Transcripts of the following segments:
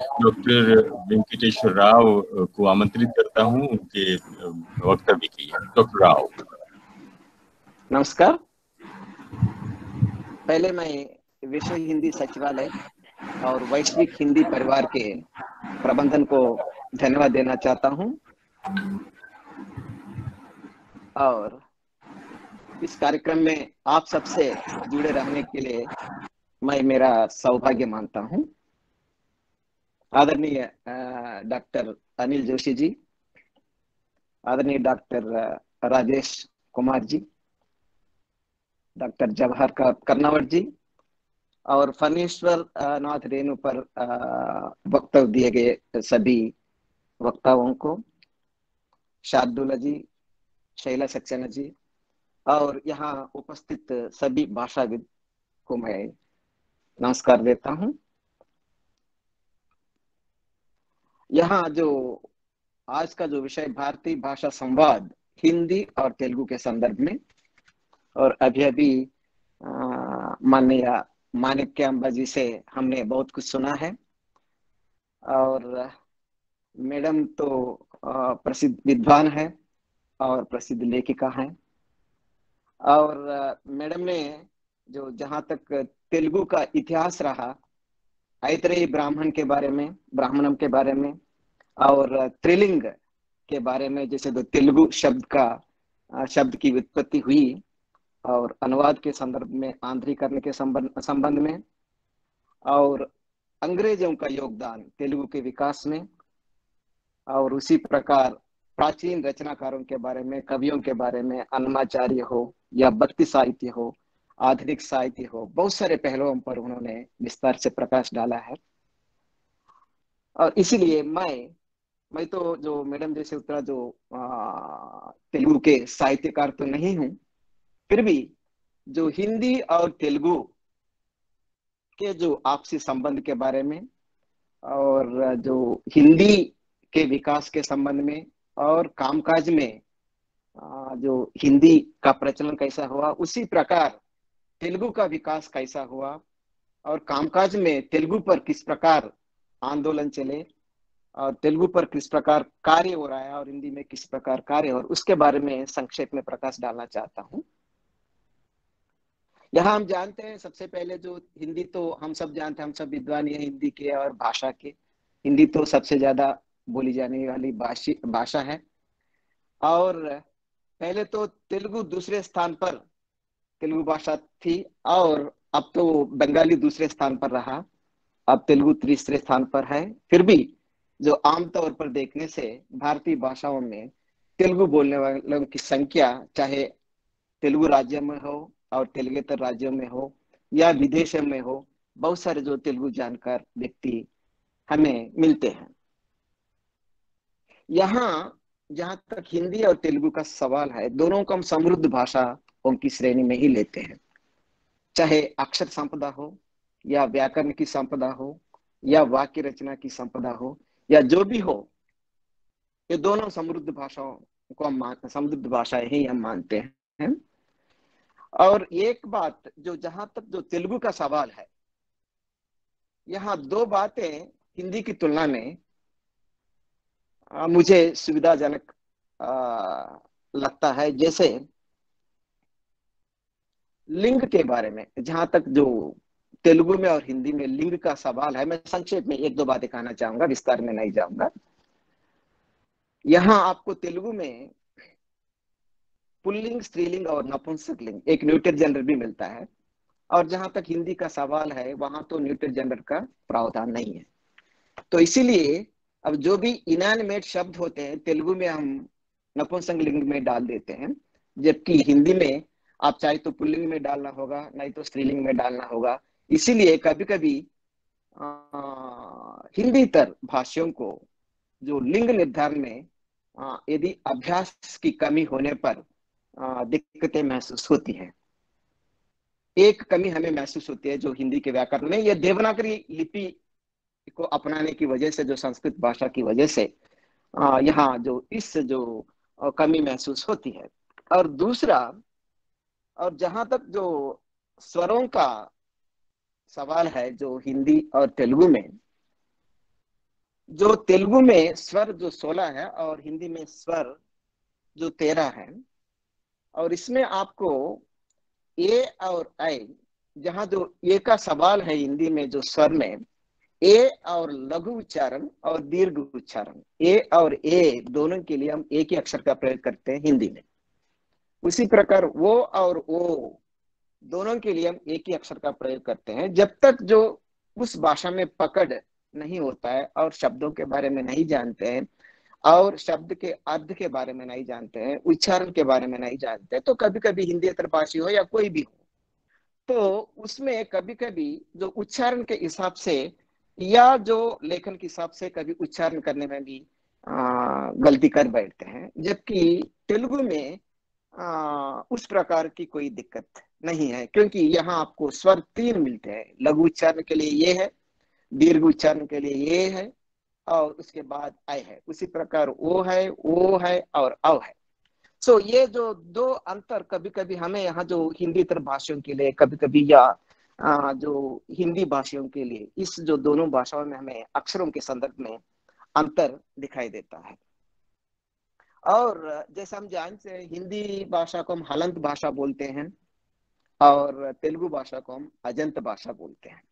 Doctor Venkateshwara Rao को आमंत्रित करता हूं उनके वक्तव्य के लिए। डॉक्टर राव। नमस्कार। पहले मैं विश्व हिंदी सचिवालय और वैश्विक हिंदी परिवार के प्रबंधन को धन्यवाद देना चाहता हूं और इस कार्यक्रम में आप सबसे जुड़े रहने के लिए मैं मेरा सौभाग्य मानता हूं। आदरणीय डॉक्टर अनिल जोशी जी, आदरणीय डॉक्टर राजेश कुमार जी, डॉक्टर जवाहर कर्नावट जी और फणीश्वर नाथ रेणु पर वक्तव्य दिए गए सभी वक्ताओं को, शार्दुला जी, शैला सक्सेना जी और यहाँ उपस्थित सभी भाषाविद को मैं नमस्कार देता हूँ। यहाँ जो आज का जो विषय भारतीय भाषा संवाद हिंदी और तेलुगु के संदर्भ में, और अभी माननीय माणिक्यांबा जी से हमने बहुत कुछ सुना है और मैडम तो प्रसिद्ध विद्वान है और प्रसिद्ध लेखिका है और मैडम ने जो जहाँ तक तेलुगु का इतिहास रहा, ऐतरेय ब्राह्मण के बारे में, ब्राह्मणम के बारे में और त्रिलिंग के बारे में, जैसे तो तेलुगु शब्द की उत्पत्ति हुई और अनुवाद के संदर्भ में, आंध्रीकरण के संबंध में और अंग्रेजों का योगदान तेलुगु के विकास में, और उसी प्रकार प्राचीन रचनाकारों के बारे में, कवियों के बारे में, अन्नमाचार्य हो या भक्ति साहित्य हो, आधुनिक साहित्य हो, बहुत सारे पहलुओं पर उन्होंने विस्तार से प्रकाश डाला है। और इसीलिए मैं तो जो मैडम जैसे उत्तरा जो तेलुगु के साहित्यकार तो नहीं हूं, फिर भी जो हिंदी और तेलुगु के जो आपसी संबंध के बारे में और जो हिंदी के विकास के संबंध में और कामकाज में जो हिंदी का प्रचलन कैसा हुआ, उसी प्रकार तेलुगु का विकास कैसा हुआ और कामकाज में तेलुगु पर किस प्रकार आंदोलन चले और तेलुगु पर किस प्रकार कार्य हो रहा है और हिंदी में किस प्रकार कार्य, और उसके बारे में संक्षेप में प्रकाश डालना चाहता हूं। यहाँ हम जानते हैं सबसे पहले जो हिंदी तो हम सब जानते हैं, हम सब विद्वान हैं हिंदी के और भाषा के। हिंदी तो सबसे ज्यादा बोली जाने वाली भाषा है और पहले तो तेलुगु दूसरे स्थान पर तेलुगु भाषा थी और अब तो बंगाली दूसरे स्थान पर रहा, अब तेलुगु तीसरे स्थान पर है। फिर भी जो आमतौर पर देखने से भारतीय भाषाओं में तेलुगु बोलने वालों की संख्या, चाहे तेलुगु राज्य में हो और तेलुगेतर राज्यों में हो या विदेशों में हो, बहुत सारे जो तेलुगु जानकार व्यक्ति हमें मिलते हैं। यहाँ जहां तक हिंदी और तेलुगु का सवाल है, दोनों को हम समृद्ध भाषाओं की श्रेणी में ही लेते हैं, चाहे अक्षर संपदा हो या व्याकरण की संपदा हो या वाक्य रचना की संपदा हो या जो भी हो, ये दोनों समृद्ध भाषाओं को हम समृद्ध भाषाएं ही हम मानते हैं। और एक बात जो जहां तक जो तेलुगु का सवाल है, यहाँ दो बातें हिंदी की तुलना में मुझे सुविधाजनक लगता है। जैसे लिंग के बारे में, जहां तक जो तेलुगु में और हिंदी में लिंग का सवाल है, मैं संक्षेप में एक दो बातें कहना चाहूंगा, विस्तार में नहीं जाऊंगा। यहाँ आपको तेलुगु में पुल्लिंग, स्त्रीलिंग और नपुंसक लिंग, एक न्यूटर जेंडर भी मिलता है, और जहां तक हिंदी का सवाल है वहां तो न्यूटर जेंडर का प्रावधान नहीं है। तो इसीलिए अब जो भी इनएनिमेट शब्द होते हैं तेलुगु में हम नपुंसक लिंग में डाल देते हैं, जबकि हिंदी में आप चाहे तो पुल्लिंग में डालना होगा, नहीं तो स्त्रीलिंग में डालना होगा। इसीलिए कभी कभी हिंदीतर भाषियों को जो लिंग निर्धारण में यदि अभ्यास की कमी होने पर दिक्कतें महसूस होती हैं। एक कमी हमें महसूस होती है जो हिंदी के व्याकरण में, यह देवनागरी लिपि को अपनाने की वजह से, जो संस्कृत भाषा की वजह से यहाँ जो इस जो कमी महसूस होती है। और दूसरा, और जहां तक जो स्वरों का सवाल है जो हिंदी और तेलुगु में, जो तेलुगु में स्वर जो 16 है और हिंदी में स्वर जो 13 है, और इसमें आपको ए और आई, जहां जो ए का सवाल है हिंदी में जो स्वर में, ए और लघु उच्चारण और दीर्घ उच्चारण, ए और ए दोनों के लिए हम एक ही अक्षर का प्रयोग करते हैं हिंदी में। उसी प्रकार वो और ओ दोनों के लिए हम एक ही अक्षर का प्रयोग करते हैं। जब तक जो उस भाषा में पकड़ नहीं होता है और शब्दों के बारे में नहीं जानते हैं और शब्द के अर्थ के बारे में नहीं जानते हैं, उच्चारण के बारे में नहीं जानते हैं, तो कभी कभी हिंदीतर भाषी हो या कोई भी हो, तो उसमें कभी कभी जो उच्चारण के हिसाब से या जो लेखन के हिसाब से कभी उच्चारण करने में भी गलती कर बैठते हैं। जबकि तेलुगु में उस प्रकार की कोई दिक्कत नहीं है, क्योंकि यहाँ आपको स्वर 3 मिलते हैं। लघु उच्चारण के लिए ये है, दीर्घ उच्चारण के लिए ये है, और उसके बाद आई है। उसी प्रकार ओ है और औ है। सो ये जो दो अंतर कभी कभी हमें यहाँ जो हिंदीतर भाषियों के लिए कभी कभी, या जो हिंदी भाषियों के लिए, इस जो दोनों भाषाओं में हमें अक्षरों के संदर्भ में अंतर दिखाई देता है। और जैसे हम जानते हैं, हिंदी भाषा को हम हलंत भाषा बोलते हैं और तेलुगु भाषा को हम अजंत भाषा बोलते हैं।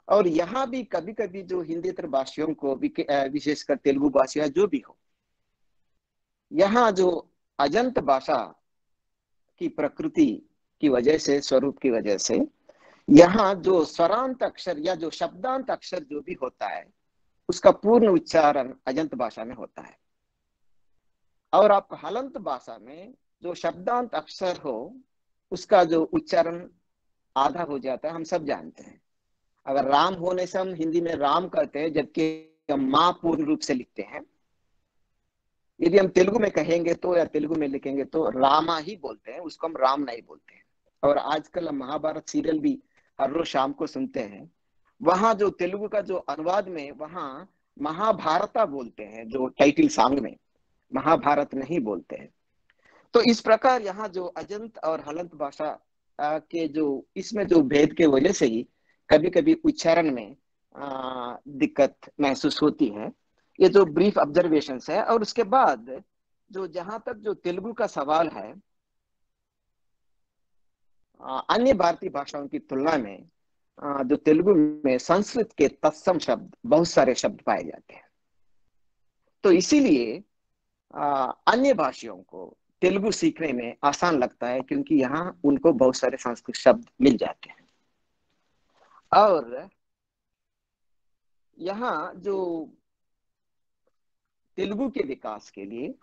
और यहाँ भी कभी कभी जो हिंदीतर भाषियों को, विशेषकर तेलुगु भाषी जो भी हो, यहाँ जो अजंत भाषा की प्रकृति की वजह से, स्वरूप की वजह से, यहाँ जो स्वरांत अक्षर या जो शब्दांत अक्षर जो भी होता है, उसका पूर्ण उच्चारण अजंत भाषा में होता है। और आप हलंत भाषा में जो शब्दांत अक्षर हो, उसका जो उच्चारण आधा हो जाता है। हम सब जानते हैं, अगर राम होने से हम हिंदी में राम कहते हैं, जबकि हम माँ पूर्ण रूप से लिखते हैं। यदि हम तेलुगु में कहेंगे तो, या तेलुगु में लिखेंगे तो रामा ही बोलते हैं, उसको हम राम नहीं बोलते हैं। और आजकल हम महाभारत सीरियल भी हर रोज शाम को सुनते हैं, वहां जो तेलुगु का जो अनुवाद में वहां महाभारता बोलते हैं, जो टाइटल सॉन्ग में महाभारत नहीं बोलते हैं। तो इस प्रकार यहाँ जो अजंत और हलंत भाषा के जो इसमें जो भेद के वजह से ही कभी कभी उच्चारण में दिक्कत महसूस होती है। ये जो ब्रीफ ऑब्जर्वेशन है। और उसके बाद जो जहां तक जो तेलुगु का सवाल है, अन्य भारतीय भाषाओं की तुलना में जो तेलुगु में संस्कृत के तत्सम शब्द, बहुत सारे शब्द पाए जाते हैं। तो इसीलिए अन्य भाषियों को तेलुगु सीखने में आसान लगता है, क्योंकि यहाँ उनको बहुत सारे संस्कृत शब्द मिल जाते हैं। और यहाँ जो तेलुगु के विकास के लिए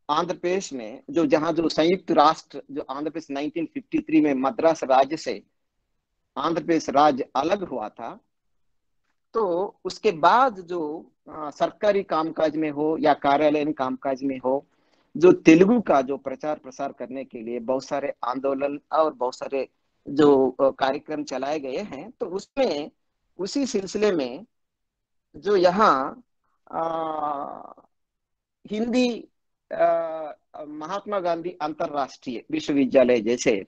आंध्र प्रदेश में जो, जहां जो संयुक्त राष्ट्र जो आंध्र प्रदेश 1953 में मद्रास राज्य से आंध्र प्रदेश राज्य अलग हुआ था, तो उसके बाद जो सरकारी कामकाज में हो या कार्यालयीन कामकाज में हो, जो तेलुगु का जो प्रचार प्रसार करने के लिए बहुत सारे आंदोलन और बहुत सारे जो कार्यक्रम चलाए गए हैं। तो उसमें उसी सिलसिले में जो यहाँ हिंदी महात्मा गांधी अंतरराष्ट्रीय विश्वविद्यालय जैसे,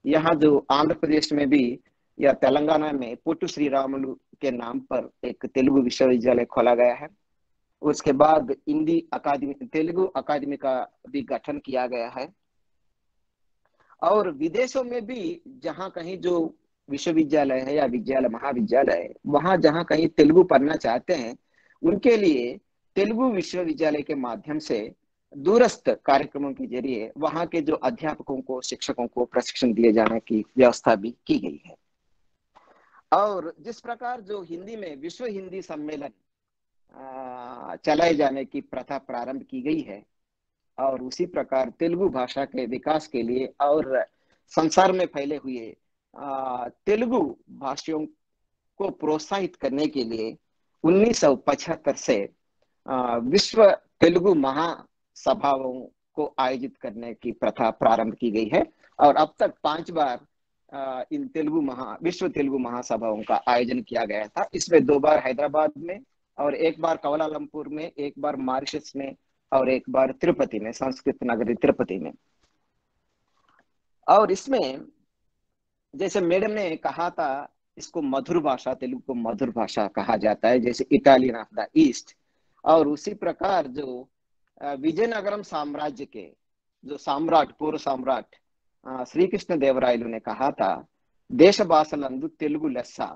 यहाँ जो आंध्र प्रदेश में भी या तेलंगाना में पुट्टू श्री रामुलु के नाम पर एक तेलुगु विश्वविद्यालय खोला गया है। उसके बाद हिंदी अकादमी, तेलुगु अकादमी का भी गठन किया गया है। और विदेशों में भी जहाँ कहीं जो विश्वविद्यालय है या विद्यालय महाविद्यालय है, वहां जहाँ कहीं तेलुगु पढ़ना चाहते हैं, उनके लिए तेलुगु विश्वविद्यालय के माध्यम से दूरस्थ कार्यक्रमों के जरिए वहां के जो अध्यापकों को, शिक्षकों को प्रशिक्षण दिए जाने की व्यवस्था भी की गई है। और जिस प्रकार जो हिंदी में विश्व हिंदी सम्मेलन चलाए जाने की प्रथा प्रारंभ की गई है, और उसी प्रकार तेलुगु भाषा के विकास के लिए और संसार में फैले हुए तेलुगु भाषियों को प्रोत्साहित करने के लिए 1975 से विश्व तेलुगु महासभाओं को आयोजित करने की प्रथा प्रारंभ की गई है। और अब तक 5 बार इन विश्व तेलुगु महासभाओं का आयोजन किया गया था। इसमें 2 बार हैदराबाद में, और 1 बार कौलालंपुर में, 1 बार मॉरिशस में, और 1 बार तिरुपति में, संस्कृत नगरी तिरुपति में। और इसमें जैसे मैडम ने कहा था, इसको मधुर भाषा, तेलुगु को मधुर भाषा कहा जाता है, जैसे इटालियन ऑफ द ईस्ट। और उसी प्रकार जो विजयनगरम साम्राज्य के जो सम्राट, पूर्व सम्राट श्री कृष्ण देवरायलु ने कहा था, देश भाषालंदु तेलुगु लस्सा।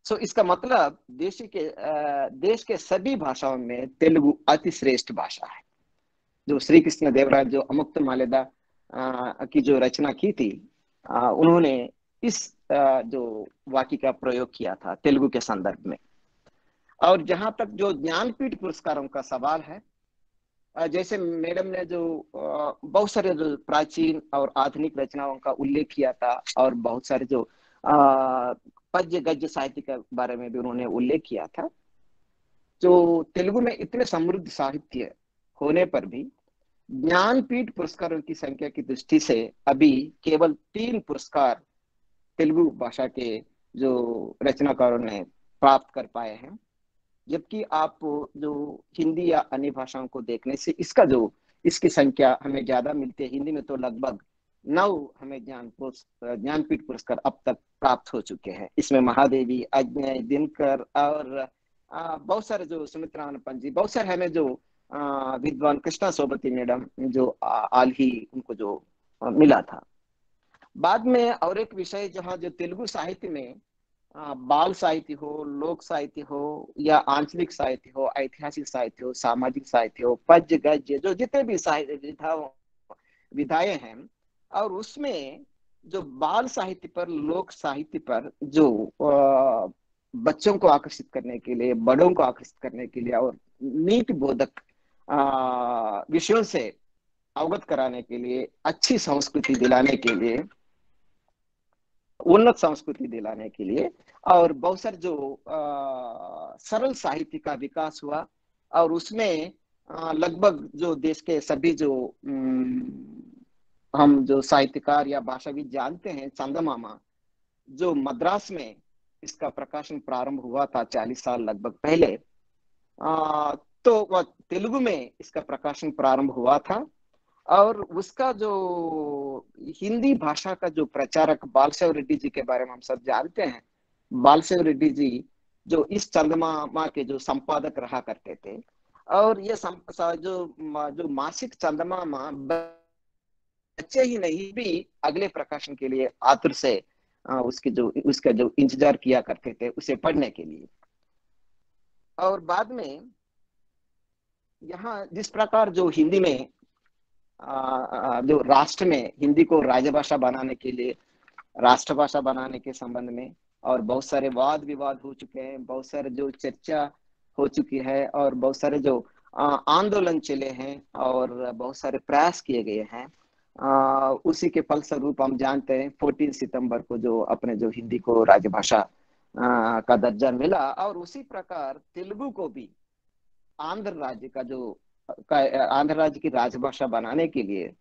सो इसका मतलब देश के सभी भाषाओं में तेलुगु अति श्रेष्ठ भाषा है। जो श्री कृष्ण देवराय जो अमुक्त माल्यदा की जो रचना की थी, उन्होंने इस जो वाक्य का प्रयोग किया था तेलुगु के संदर्भ में। और जहां तक जो ज्ञानपीठ पुरस्कारों का सवाल है, जैसे मैडम ने जो बहुत सारे जो प्राचीन और आधुनिक रचनाओं का उल्लेख किया था, और बहुत सारे जो पद्य गद्य साहित्य के बारे में भी उन्होंने उल्लेख किया था। जो तेलुगु में इतने समृद्ध साहित्य होने पर भी ज्ञानपीठ पुरस्कारों की संख्या की दृष्टि से अभी केवल 3 पुरस्कार तेलुगु भाषा के जो रचनाकारों ने प्राप्त कर पाए हैं। जबकि आप जो हिंदी या अन्य भाषाओं को देखने से इसकी संख्या हमें ज्यादा मिलती है। हिंदी में तो लगभग 9 हमें ज्ञानपीठ पुरस्कार अब तक प्राप्त हो चुके हैं। इसमें महादेवी, अज्ञय, दिनकर और बहुत सारे जो सुमित्रा पंजी, बहुत सारे हमें जो विद्वान कृष्णा सोबती मैडम जो हाल ही उनको जो मिला था। बाद में और एक विषय जहाँ जो तेलुगु साहित्य में बाल साहित्य हो, लोक साहित्य हो, या आंचलिक साहित्य हो, ऐतिहासिक साहित्य हो, सामाजिक साहित्य हो, पद्य गद्य, जो जितने भी साहित्य विधाएं हैं, और उसमें जो बाल साहित्य पर, लोक साहित्य पर जो बच्चों को आकर्षित करने के लिए, बड़ों को आकर्षित करने के लिए और नीति बोधक विषयों से अवगत कराने के लिए, अच्छी संस्कृति दिलाने के लिए, उन्नत संस्कृति दिलाने के लिए, और बहुत सारे जो सरल साहित्य का विकास हुआ। और उसमें लगभग जो देश के सभी जो हम जो साहित्यकार या भाषाविद जानते हैं, चंदमामा, जो मद्रास में इसका प्रकाशन प्रारंभ हुआ था 40 साल लगभग पहले, तो वह तेलुगु में इसका प्रकाशन प्रारंभ हुआ था। और उसका जो हिंदी भाषा का जो प्रचारक बालसेव रेड्डी जी के बारे में हम सब जानते हैं। बालसेव रेड्डी जी जो इस चंदमामा के जो संपादक रहा करते थे, और ये जो मासिक चंदमामा बच्चे ही नहीं भी अगले प्रकाशन के लिए आतुर से उसका जो इंतजार किया करते थे उसे पढ़ने के लिए। और बाद में यहाँ जिस प्रकार जो हिंदी में जो राष्ट्र में हिंदी को राजभाषा बनाने के लिए, राष्ट्रभाषा बनाने के संबंध में और बहुत सारे वाद विवाद हो चुके हैं, बहुत सारे जो चर्चा हो चुकी है, और बहुत सारे जो आंदोलन चले हैं, और बहुत सारे प्रयास किए गए हैं। उसी के फलस्वरूप हम जानते हैं 14 सितंबर को जो अपने जो हिंदी को राजभाषा का दर्जा मिला। और उसी प्रकार तेलुगु को भी आंध्र राज्य की राजभाषा बनाने के लिए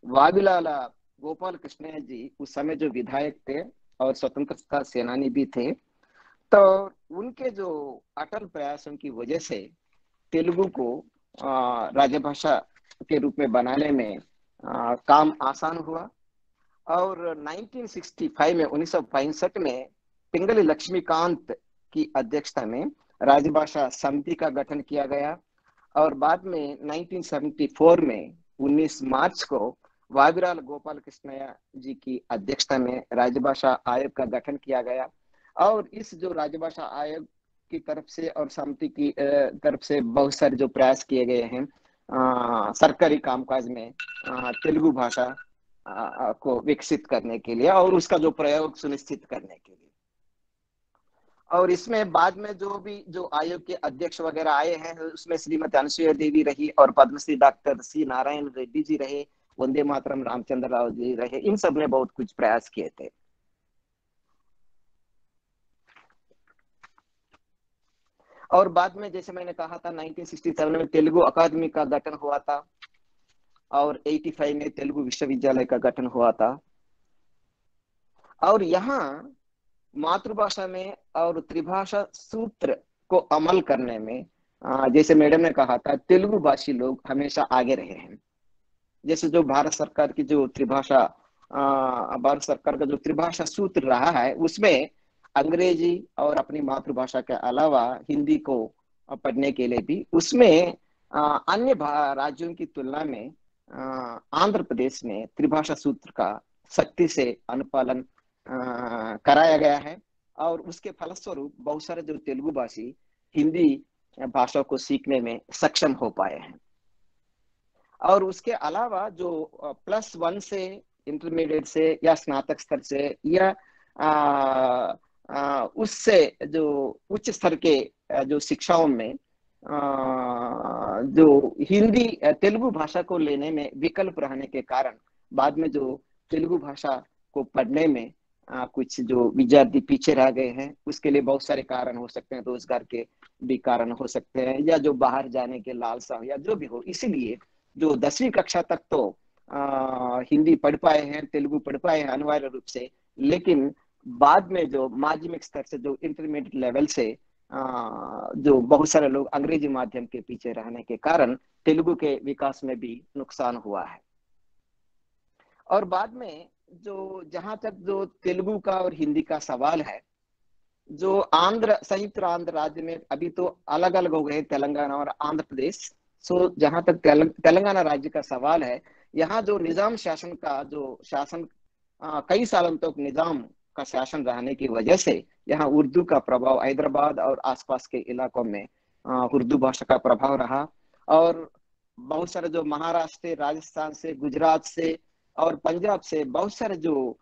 वाविलाला गोपाल कृष्ण जी उस समय जो विधायक थे और स्वतंत्रता सेनानी भी थे, तो उनके जो अटल प्रयासों की वजह से तेलुगु को राजभाषा के रूप में बनाने में काम आसान हुआ। और 1965 में पिंगली लक्ष्मीकांत की अध्यक्षता में राजभाषा समिति का गठन किया गया। और बाद में 1974 में 19 मार्च को वाविलाल गोपाल कृष्णయ్య जी की अध्यक्षता में राजभाषा आयोग का गठन किया गया। और इस जो राजभाषा आयोग की तरफ से और समिति की तरफ से बहुत सारे जो प्रयास किए गए हैं सरकारी कामकाज में तेलुगु भाषा को विकसित करने के लिए और उसका जो प्रयोग सुनिश्चित करने के लिए। और इसमें बाद में जो आयोग के अध्यक्ष वगैरह आए हैं, उसमें श्रीमती अनुसुईया देवी रही, और पद्मश्री डॉक्टर सी नारायण रेड्डी जी रहे, वंदे मातरम रामचंद्र राव जी रहे। इन सब ने बहुत कुछ प्रयास किए थे। और बाद में जैसे मैंने कहा था 1967 में तेलुगु अकादमी का गठन हुआ था, और 85 में तेलुगु विश्वविद्यालय का गठन हुआ था। और यहाँ मातृभाषा में और त्रिभाषा सूत्र को अमल करने में जैसे मैडम ने कहा था, तेलुगु भाषी लोग हमेशा आगे रहे हैं। जैसे जो भारत सरकार की जो त्रिभाषा भारत सरकार का जो त्रिभाषा सूत्र रहा है, उसमें अंग्रेजी और अपनी मातृभाषा के अलावा हिंदी को पढ़ने के लिए भी उसमें अन्य राज्यों की तुलना में आंध्र प्रदेश में त्रिभाषा सूत्र का सख्ती से अनुपालन कराया गया है और उसके फलस्वरूप बहुत सारे जो तेलुगु भाषी हिंदी भाषा को सीखने में सक्षम हो पाए हैं। और उसके अलावा जो +1 से इंटरमीडिएट से या स्नातक स्तर से या उससे जो उच्च स्तर के जो शिक्षाओं में जो हिंदी तेलुगु भाषा को लेने में विकल्प रहने के कारण बाद में जो तेलुगु भाषा को पढ़ने में कुछ जो विद्यार्थी पीछे रह गए हैं, उसके लिए बहुत सारे कारण हो सकते हैं, रोजगार के भी कारण हो सकते हैं या जो बाहर जाने के लालसा या जो भी हो। इसीलिए जो 10वीं कक्षा तक तो हिंदी पढ़ पाए हैं, तेलुगु पढ़ पाए हैं अनिवार्य रूप से, लेकिन बाद में जो माध्यमिक स्तर से जो इंटरमीडिएट लेवल से जो बहुत सारे लोग अंग्रेजी माध्यम के पीछे रहने के कारण तेलुगु के विकास में भी नुकसान हुआ है। और बाद में जो जहां तक जो तेलुगु का और हिंदी का सवाल है, जो संयुक्त आंध्र राज्य में अभी तो अलग अलग हो गए तेलंगाना और आंध्र प्रदेश। सो जहां तक तेलंगाना राज्य का सवाल है, यहाँ जो निजाम शासन का जो शासन कई सालों तक निजाम का शासन रहने की वजह से यहाँ उर्दू का प्रभाव हैदराबाद और आसपास के इलाकों में उर्दू भाषा का प्रभाव रहा। और बहुत सारे जो महाराष्ट्र, राजस्थान से, गुजरात से और पंजाब से बहुत सारे जो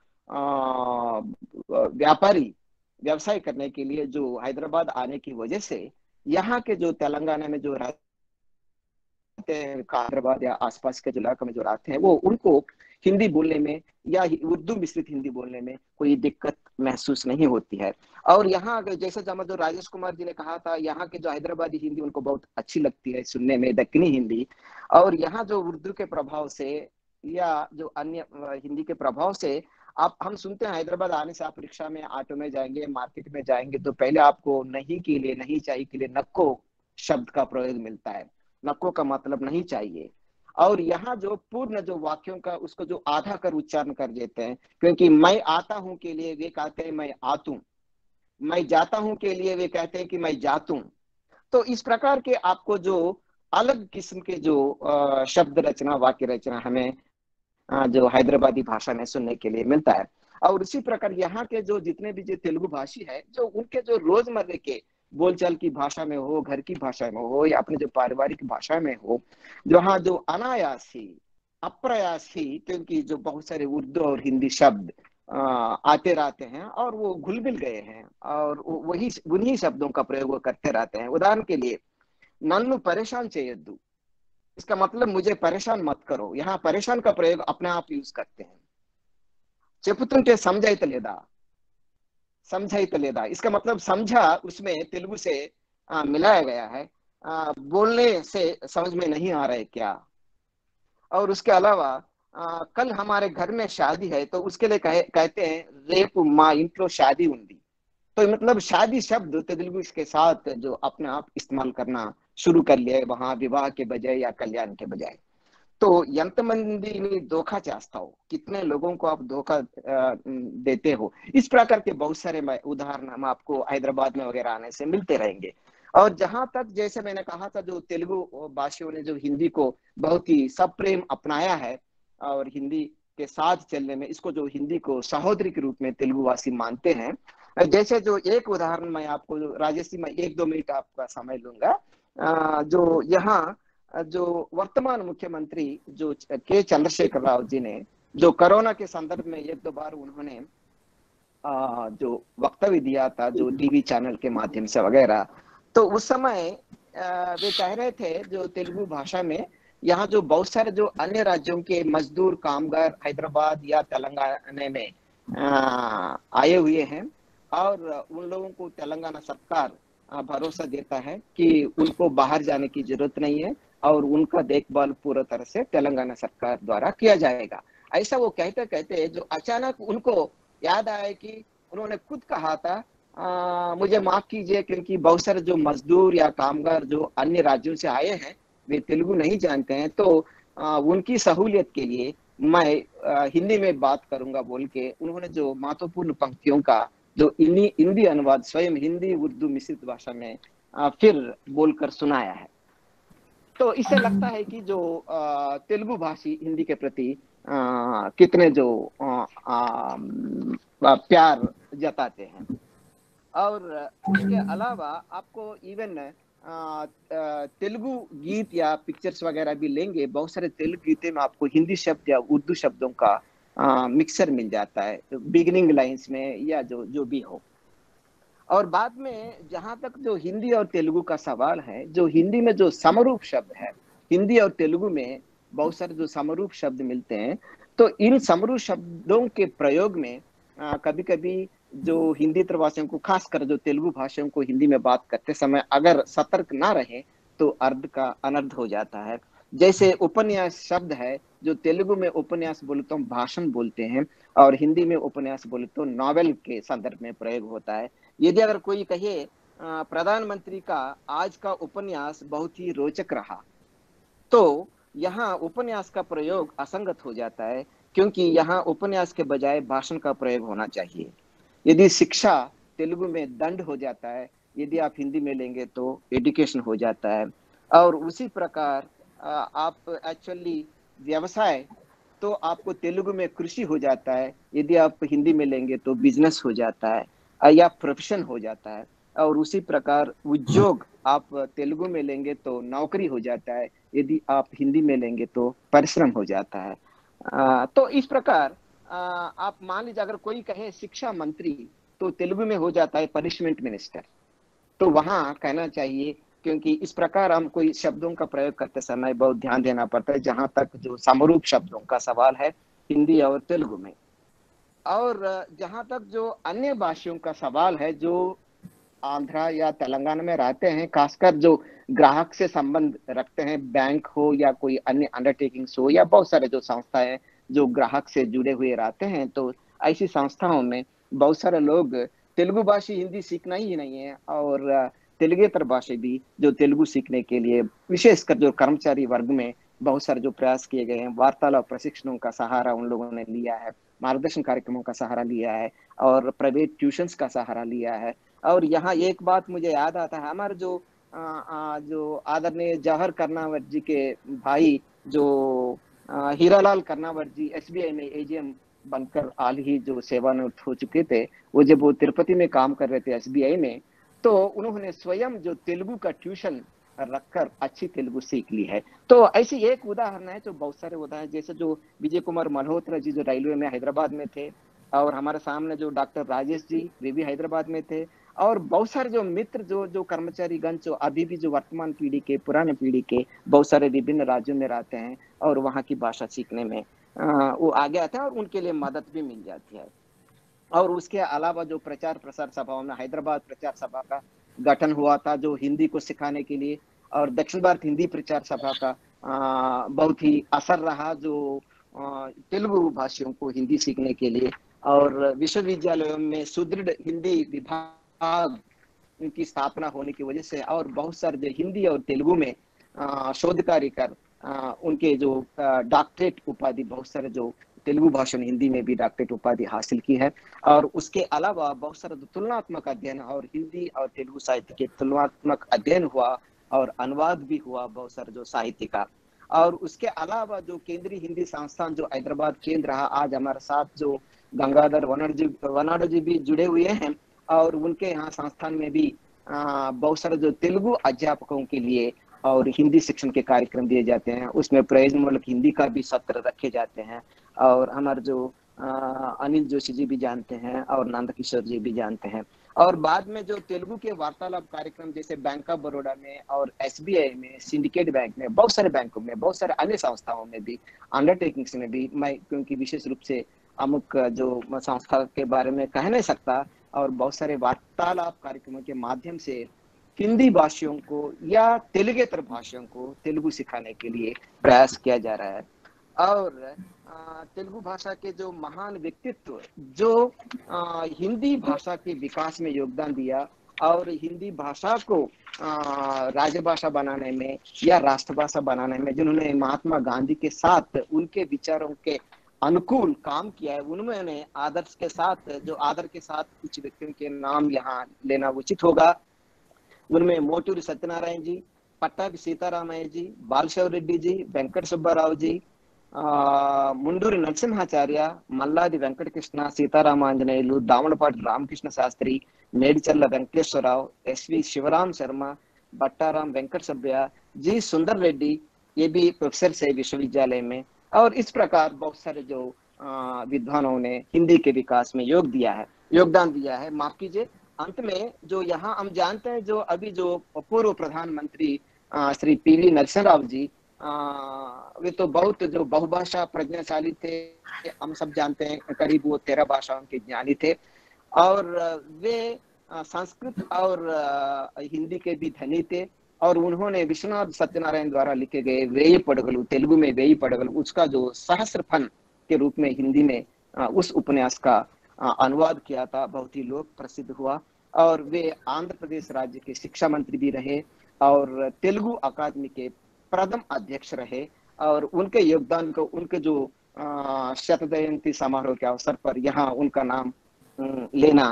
व्यापारी व्यवसाय करने के लिए जो हैदराबाद आने की वजह से यहाँ के जो तेलंगाना में जो रहते हैं, हैदराबाद या आसपास के इलाकों में जो रहते हैं, वो उनको हिंदी बोलने में या उर्दू मिश्रित हिंदी बोलने में कोई दिक्कत महसूस नहीं होती है। और यहाँ जैसे जो राजेश कुमार जी ने कहा था, यहाँ के जो हैदराबादी हिंदी उनको बहुत अच्छी लगती है सुनने में, दक्कनी हिंदी। और यहाँ जो उर्दू के प्रभाव से या जो अन्य हिंदी के प्रभाव से आप हम सुनते हैं हैदराबाद आने से आप रिक्शा में, ऑटो में जाएंगे, मार्केट में जाएंगे तो पहले आपको नहीं के लिए, नहीं चाहिए के लिए नक्को शब्द का प्रयोग मिलता है। नक्को का मतलब नहीं चाहिए। और यहाँ जो पूर्ण जो वाक्यों का उसको जो आधा कर उच्चारण कर देते हैं, क्योंकि मैं आता हूं के लिए वे कहते हैं मैं आतू, मैं जाता हूं के लिए वे कहते हैं कि मैं जातू। तो इस प्रकार के आपको जो अलग किस्म के जो शब्द रचना, वाक्य रचना हमें जो हैदराबादी भाषा में सुनने के लिए मिलता है। और उसी प्रकार यहाँ के जो जितने भी जो तेलुगु भाषी है, जो उनके जो रोजमर्रे के बोलचाल की भाषा में हो, घर की भाषा में हो या अपने जो पारिवारिक भाषा में हो, जहाँ जो अनायास ही, अप्रयास ही, क्योंकि जो बहुत सारे उर्दू और हिंदी शब्द आते रहते हैं और वो घुल मिल गए हैं और वही उन्हीं शब्दों का प्रयोग वो करते रहते हैं। उदाहरण के लिए नन्नु परेशान चेयद्दू, इसका मतलब मुझे परेशान मत करो। यहाँ परेशान का प्रयोग अपने आप यूज करते हैं। చెప్పుతుంటే समझाइतलेदा, समझाइतलेदा, इसका मतलब समझा उसमें तेलुगु से मिलाया गया है, बोलने से समझ में नहीं आ रहा है क्या। और उसके अलावा कल हमारे घर में शादी है तो उसके लिए कहते हैं रेपु मा इंट्लो शादी उंदी। तो मतलब शादी शब्द तेलुगु के साथ जो अपने आप इस्तेमाल करना शुरू कर लिया है वहां विवाह के बजाय या कल्याण के बजाय। तो ఎంతమందిని धोखा చేస్తావు, कितने लोगों को आप धोखा देते हो। इस प्रकार के बहुत सारे उदाहरण हम आपको हैदराबाद में वगैरह आने से मिलते रहेंगे। और जहां तक जैसे मैंने कहा था, जो तेलुगु भाषियों ने जो हिंदी को बहुत ही सप्रेम अपनाया है और हिंदी के साथ चलने में इसको जो हिंदी को सहोदरी के रूप में तेलुगु वासी मानते हैं। जैसे जो एक उदाहरण मैं आपको, राजेश जी मैं 1-2 मिनट आपका समय लूंगा। जो यहाँ जो वर्तमान मुख्यमंत्री जो के चंद्रशेखर राव जी ने जो कोरोना के संदर्भ में 1-2 बार उन्होंने जो वक्तव्य दिया था जो टीवी चैनल के माध्यम से वगैरह, तो उस समय वे कह रहे थे जो तेलुगु भाषा में यहाँ जो बहुत सारे जो अन्य राज्यों के मजदूर कामगार हैदराबाद या तेलंगाना में आए हुए हैं और उन लोगों को तेलंगाना सरकार भरोसा देता है कि उनको बाहर जाने की जरूरत नहीं है और उनका देखभाल पूरा तरह से तेलंगाना सरकार द्वारा किया जाएगा। ऐसा वो कहते कहते जो अचानक उनको याद आया कि उन्होंने खुद कहा था मुझे माफ कीजिए क्योंकि बहुत सारे जो मजदूर या कामगार जो अन्य राज्यों से आए हैं वे तेलुगु नहीं जानते हैं, तो उनकी सहूलियत के लिए मैं हिंदी में बात करूंगा बोल के उन्होंने जो महत्वपूर्ण पंक्तियों का जो हिंदी अनुवाद स्वयं हिंदी उर्दू मिश्रित भाषा में फिर बोलकर सुनाया है। तो इससे लगता है कि जो तेलुगु भाषी हिंदी के प्रति कितने जो प्यार जताते हैं। और उसके अलावा आपको इवन तेलुगु गीत या पिक्चर्स वगैरह भी लेंगे, बहुत सारे तेलुगु गीतों में आपको हिंदी शब्द या उर्दू शब्दों का मिक्सर मिल जाता है बिगिनिंग लाइंस में या जो भी हो। और बाद में जहां तक जो हिंदी और तेलुगु का सवाल है, जो हिंदी में जो समरूप शब्द है, हिंदी और तेलुगु में बहुत सारे जो समरूप शब्द मिलते हैं, तो इन समरूप शब्दों के प्रयोग में कभी कभी जो हिंदी भाषियों को, खासकर जो तेलुगु भाषियों को हिंदी में बात करते समय अगर सतर्क ना रहे तो अर्थ का अनर्थ हो जाता है। जैसे उपन्यास शब्द है, जो तेलुगु में उपन्यास बोले तो भाषण बोलते हैं और हिंदी में उपन्यास बोले तो नॉवेल के संदर्भ में प्रयोग होता है। यदि अगर कोई कहे प्रधानमंत्री का आज का उपन्यास बहुत ही रोचक रहा, तो यहाँ उपन्यास का प्रयोग असंगत हो जाता है, क्योंकि यहाँ उपन्यास के बजाय भाषण का प्रयोग होना चाहिए। यदि शिक्षा तेलुगु में दंड हो जाता है, यदि आप हिंदी में लेंगे तो एजुकेशन हो जाता है। और उसी प्रकार आप एक्चुअली व्यवसाय तो आपको तेलुगु में कृषि हो जाता है, यदि आप हिंदी में लेंगे तो बिजनेस हो जाता है या प्रोफेशन हो जाता है। और उसी प्रकार उद्योग आप तेलुगु में लेंगे तो नौकरी हो जाता है, यदि आप हिंदी में लेंगे तो परिश्रम हो जाता है। तो इस प्रकार आप मान लीजिए अगर कोई कहे शिक्षा मंत्री, तो तेलुगु में हो जाता है पनिशमेंट मिनिस्टर। तो वहां कहना चाहिए, क्योंकि इस प्रकार हम कोई शब्दों का प्रयोग करते समय बहुत ध्यान देना पड़ता है, जहां तक जो समरूप शब्दों का सवाल है हिंदी और तेलुगु में। और जहां तक जो अन्य भाषियों का सवाल है, जो आंध्रा या तेलंगाना में रहते हैं, खासकर जो ग्राहक से संबंध रखते हैं, बैंक हो या कोई अन्य अंडरटेकिंग्स हो या बहुत सारे जो संस्थाएं जो ग्राहक से जुड़े हुए रहते हैं, तो ऐसी संस्थाओं में बहुत सारे लोग तेलुगु भाषी हिंदी सीखना ही नहीं है, और तेलुगेतर भाषी भी जो तेलुगु सीखने के लिए विशेषकर जो कर्मचारी वर्ग में बहुत सारे जो प्रयास किए गए हैं, वार्तालाप प्रशिक्षणों का सहारा उन लोगों ने लिया है, मार्गदर्शन कार्यक्रमों का सहारा लिया है और प्राइवेट ट्यूशंस का सहारा लिया है। और यहाँ एक बात मुझे याद आता है, हमारे जो आदरणीय जवाहर कर्नावत जी के भाई जो हीरालाल कर्नावत जी एसबीआई में एजीएम बनकर हाल ही जो सेवानिवृत्त हो चुके थे, वो जब वो तिरुपति में काम कर रहे थे एसबीआई में, तो उन्होंने स्वयं जो तेलुगु का ट्यूशन रखकर अच्छी तेलुगु सीख ली है। तो ऐसी एक उदाहरण है, जो बहुत सारे उदाहरण, जैसे जो विजय कुमार मल्होत्रा जी जो रेलवे में हैदराबाद में थे, और हमारे सामने जो डॉक्टर राजेश जी वे भी हैदराबाद में थे, और बहुत सारे जो मित्र जो कर्मचारी गण जो अभी भी जो वर्तमान पीढ़ी के, पुराने पीढ़ी के बहुत सारे विभिन्न राज्यों में रहते हैं और वहाँ की भाषा सीखने में वो आगे आते हैं और उनके लिए मदद भी मिल जाती है। और उसके अलावा जो प्रचार प्रसार सभाओं में हैदराबाद प्रचार सभा का गठन हुआ था जो हिंदी को सिखाने के लिए, और दक्षिण भारत हिंदी प्रचार सभा का बहुत ही असर रहा जो तेलुगु भाषियों को हिंदी सीखने के लिए। और विश्वविद्यालयों में सुदृढ़ हिंदी विभाग की स्थापना होने की वजह से और बहुत सारे जो हिंदी और तेलुगु में शोध कार्य कर उनके जो डॉक्टरेट उपाधि, बहुत सारे जो तेलुगु भाषा में हिंदी में भी डॉक्टरेट उपाधि हासिल की है। और उसके अलावा बहुत सारा तुलनात्मक अध्ययन और हिंदी और तेलुगु साहित्य के तुलनात्मक अध्ययन हुआ और अनुवाद भी हुआ बहुत सारे जो साहित्य का। और उसके अलावा जो केंद्रीय हिंदी संस्थान जो हैदराबाद केंद्र रहा, आज हमारे साथ जो गंगाधर वनाडो जी भी जुड़े हुए हैं, और उनके यहाँ संस्थान में भी बहुत सारे जो तेलुगु अध्यापकों के लिए और हिंदी शिक्षण के कार्यक्रम दिए जाते हैं, उसमें प्रयोजनमूलक हिंदी का भी सत्र रखे जाते हैं। और हमारे जो अनिल जोशी जी भी जानते हैं और नंद किशोर जी भी जानते हैं। और बाद में जो तेलुगु के वार्तालाप कार्यक्रम जैसे बैंक ऑफ बड़ौदा में और एसबीआई में, सिंडिकेट बैंक में, बहुत सारे बैंकों में, बहुत सारे अन्य संस्थाओं में भी, अंडरटेकिंग्स में भी, मैं क्योंकि विशेष रूप से अमुक जो संस्था के बारे में कह नहीं सकता, और बहुत सारे वार्तालाप कार्यक्रमों के माध्यम से हिंदी भाषियों को या तेलुगेतर भाषियों को तेलुगु सिखाने के लिए प्रयास किया जा रहा है। और तेलुगु भाषा के जो महान व्यक्तित्व जो हिंदी भाषा के विकास में योगदान दिया और हिंदी भाषा को राजभाषा बनाने में या राष्ट्रभाषा बनाने में, जिन्होंने महात्मा गांधी के साथ उनके विचारों के अनुकूल काम किया है, उन्होंने आदर्श के साथ, जो आदर के साथ कुछ व्यक्तियों के नाम यहाँ लेना उचित होगा। उनमें मोटूरी सत्यनारायण जी, पट्टाभी सीतारामಯ್య जी, बालशव रेड्डी जी, वेंकट सुब्बाराव जी, ముండూరి నరసింహాచార్య, మల్లాది వెంకటకృష్ణ, సీతారామాంజనేయులు, దామలపాటి రామకృష్ణ శాస్త్రి, మేడిచల్ల వెంకటేశ్వరరావు, ఎస్వి శివరాम शर्मा, बट्टाराम वेंकट सभ्या जी, सुंदर रेड्डी, ये भी प्रोफेसर है विश्वविद्यालय में। और इस प्रकार बहुत सारे जो विद्वानों ने हिंदी के विकास में योगदान दिया है। माफ कीजिए, अंत में जो यहाँ हम जानते हैं, जो अभी जो पूर्व प्रधानमंत्री श्री पीवी नरसिम्हा राव जी, वे तो बहुत जो बहुभाषा प्रज्ञाशाली थे, हम सब जानते हैं, करीब वो 13 भाषाओं के ज्ञानी थे। और वे संस्कृत और हिंदी के भी धनी थे। और उन्होंने विश्वनाथ सत्यनारायण द्वारा लिखे गए वेयी पडगलु, तेलुगु में वेयी पडगलु, उसका जो सहस्रफन के रूप में हिंदी में उस उपन्यास का अनुवाद किया था, बहुत ही लोक प्रसिद्ध हुआ। और वे आंध्र प्रदेश राज्य के शिक्षा मंत्री भी रहे और तेलुगु अकादमी के प्रथम अध्यक्ष रहे। और उनके योगदान को, उनके जो शत जयंती समारोह के अवसर पर यहाँ उनका नाम लेना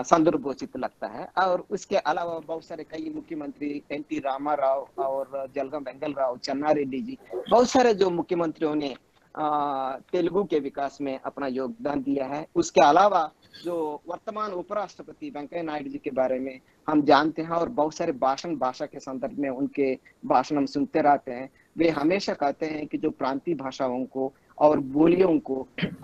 संदर्भोचित लगता है। और उसके अलावा बहुत सारे कई मुख्यमंत्री, एनटी रामाराव और जलगांव बेंगल राव, चन्ना रेड्डी जी, बहुत सारे जो मुख्यमंत्रियों ने तेलुगु के विकास में अपना योगदान दिया है। उसके अलावा जो वर्तमान उपराष्ट्रपति वेंकैया नायडू जी के बारे में हम जानते हैं, और बहुत सारे भाषा के संदर्भ में उनके भाषण हम सुनते रहते हैं। वे हमेशा कहते हैं कि जो प्रांतीय भाषाओं को और बोलियों को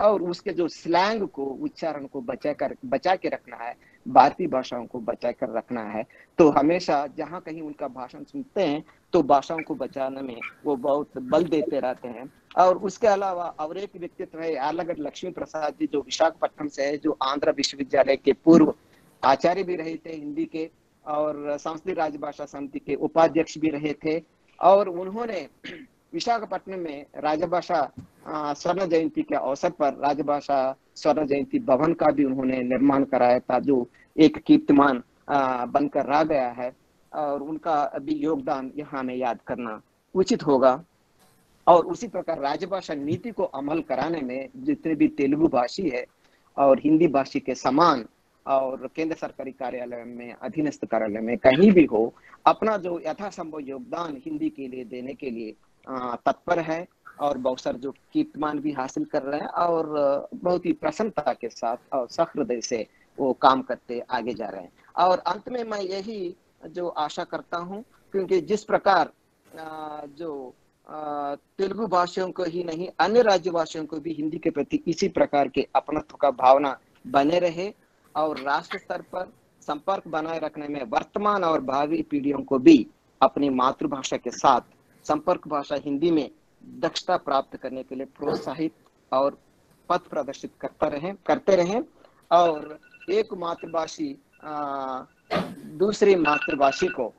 और उसके जो स्लैंग को, उच्चारण को बचा के रखना है, भारतीय भाषाओं को बचा कर रखना है। तो हमेशा जहाँ कहीं उनका भाषण सुनते हैं तो भाषाओं को बचाने में वो बहुत बल देते रहते हैं। और उसके अलावा और एक व्यक्तित्व है यार्लगढ़ लक्ष्मी प्रसाद जी, जो विशाखापट्टनम से है, जो आंध्र विश्वविद्यालय के पूर्व आचार्य भी रहे थे हिंदी के, और संसदीय राजभाषा समिति के उपाध्यक्ष भी रहे थे। और उन्होंने विशाखापट्टनम में राजभाषा स्वर्ण जयंती के अवसर पर राजभाषा स्वर्ण जयंती भवन का भी उन्होंने निर्माण कराया था, जो एक कीर्तिमान बनकर रह गया है। और उनका भी योगदान यहाँ में याद करना उचित होगा। और उसी प्रकार राजभाषा नीति को अमल कराने में जितने भी तेलुगु भाषी है और हिंदी भाषी के समान, और केंद्र सरकारी कार्यालय में, अधीनस्थ कार्यालय में, कहीं भी हो, अपना जो यथासंभव योगदान हिंदी के लिए देने के लिए तत्पर है। और बहुत सारे जो कीर्तिमान भी हासिल कर रहे हैं, और बहुत ही प्रसन्नता के साथ और सहृदय से वो काम करते आगे जा रहे हैं। और अंत में मैं यही जो आशा करता हूं, क्योंकि जिस प्रकार जो तेलुगु भाषियों को ही नहीं, अन्य राज्य भाषियों को भी हिंदी के प्रति इसी प्रकार के अपनत्व का भावना बने रहे, और राष्ट्र स्तर पर संपर्क बनाए रखने में वर्तमान और भावी पीढ़ियों को भी अपनी मातृभाषा के साथ संपर्क भाषा हिंदी में दक्षता प्राप्त करने के लिए प्रोत्साहित और पथ प्रदर्शित करते रहें। और एक मातृभाषी दूसरी मातृभाषी को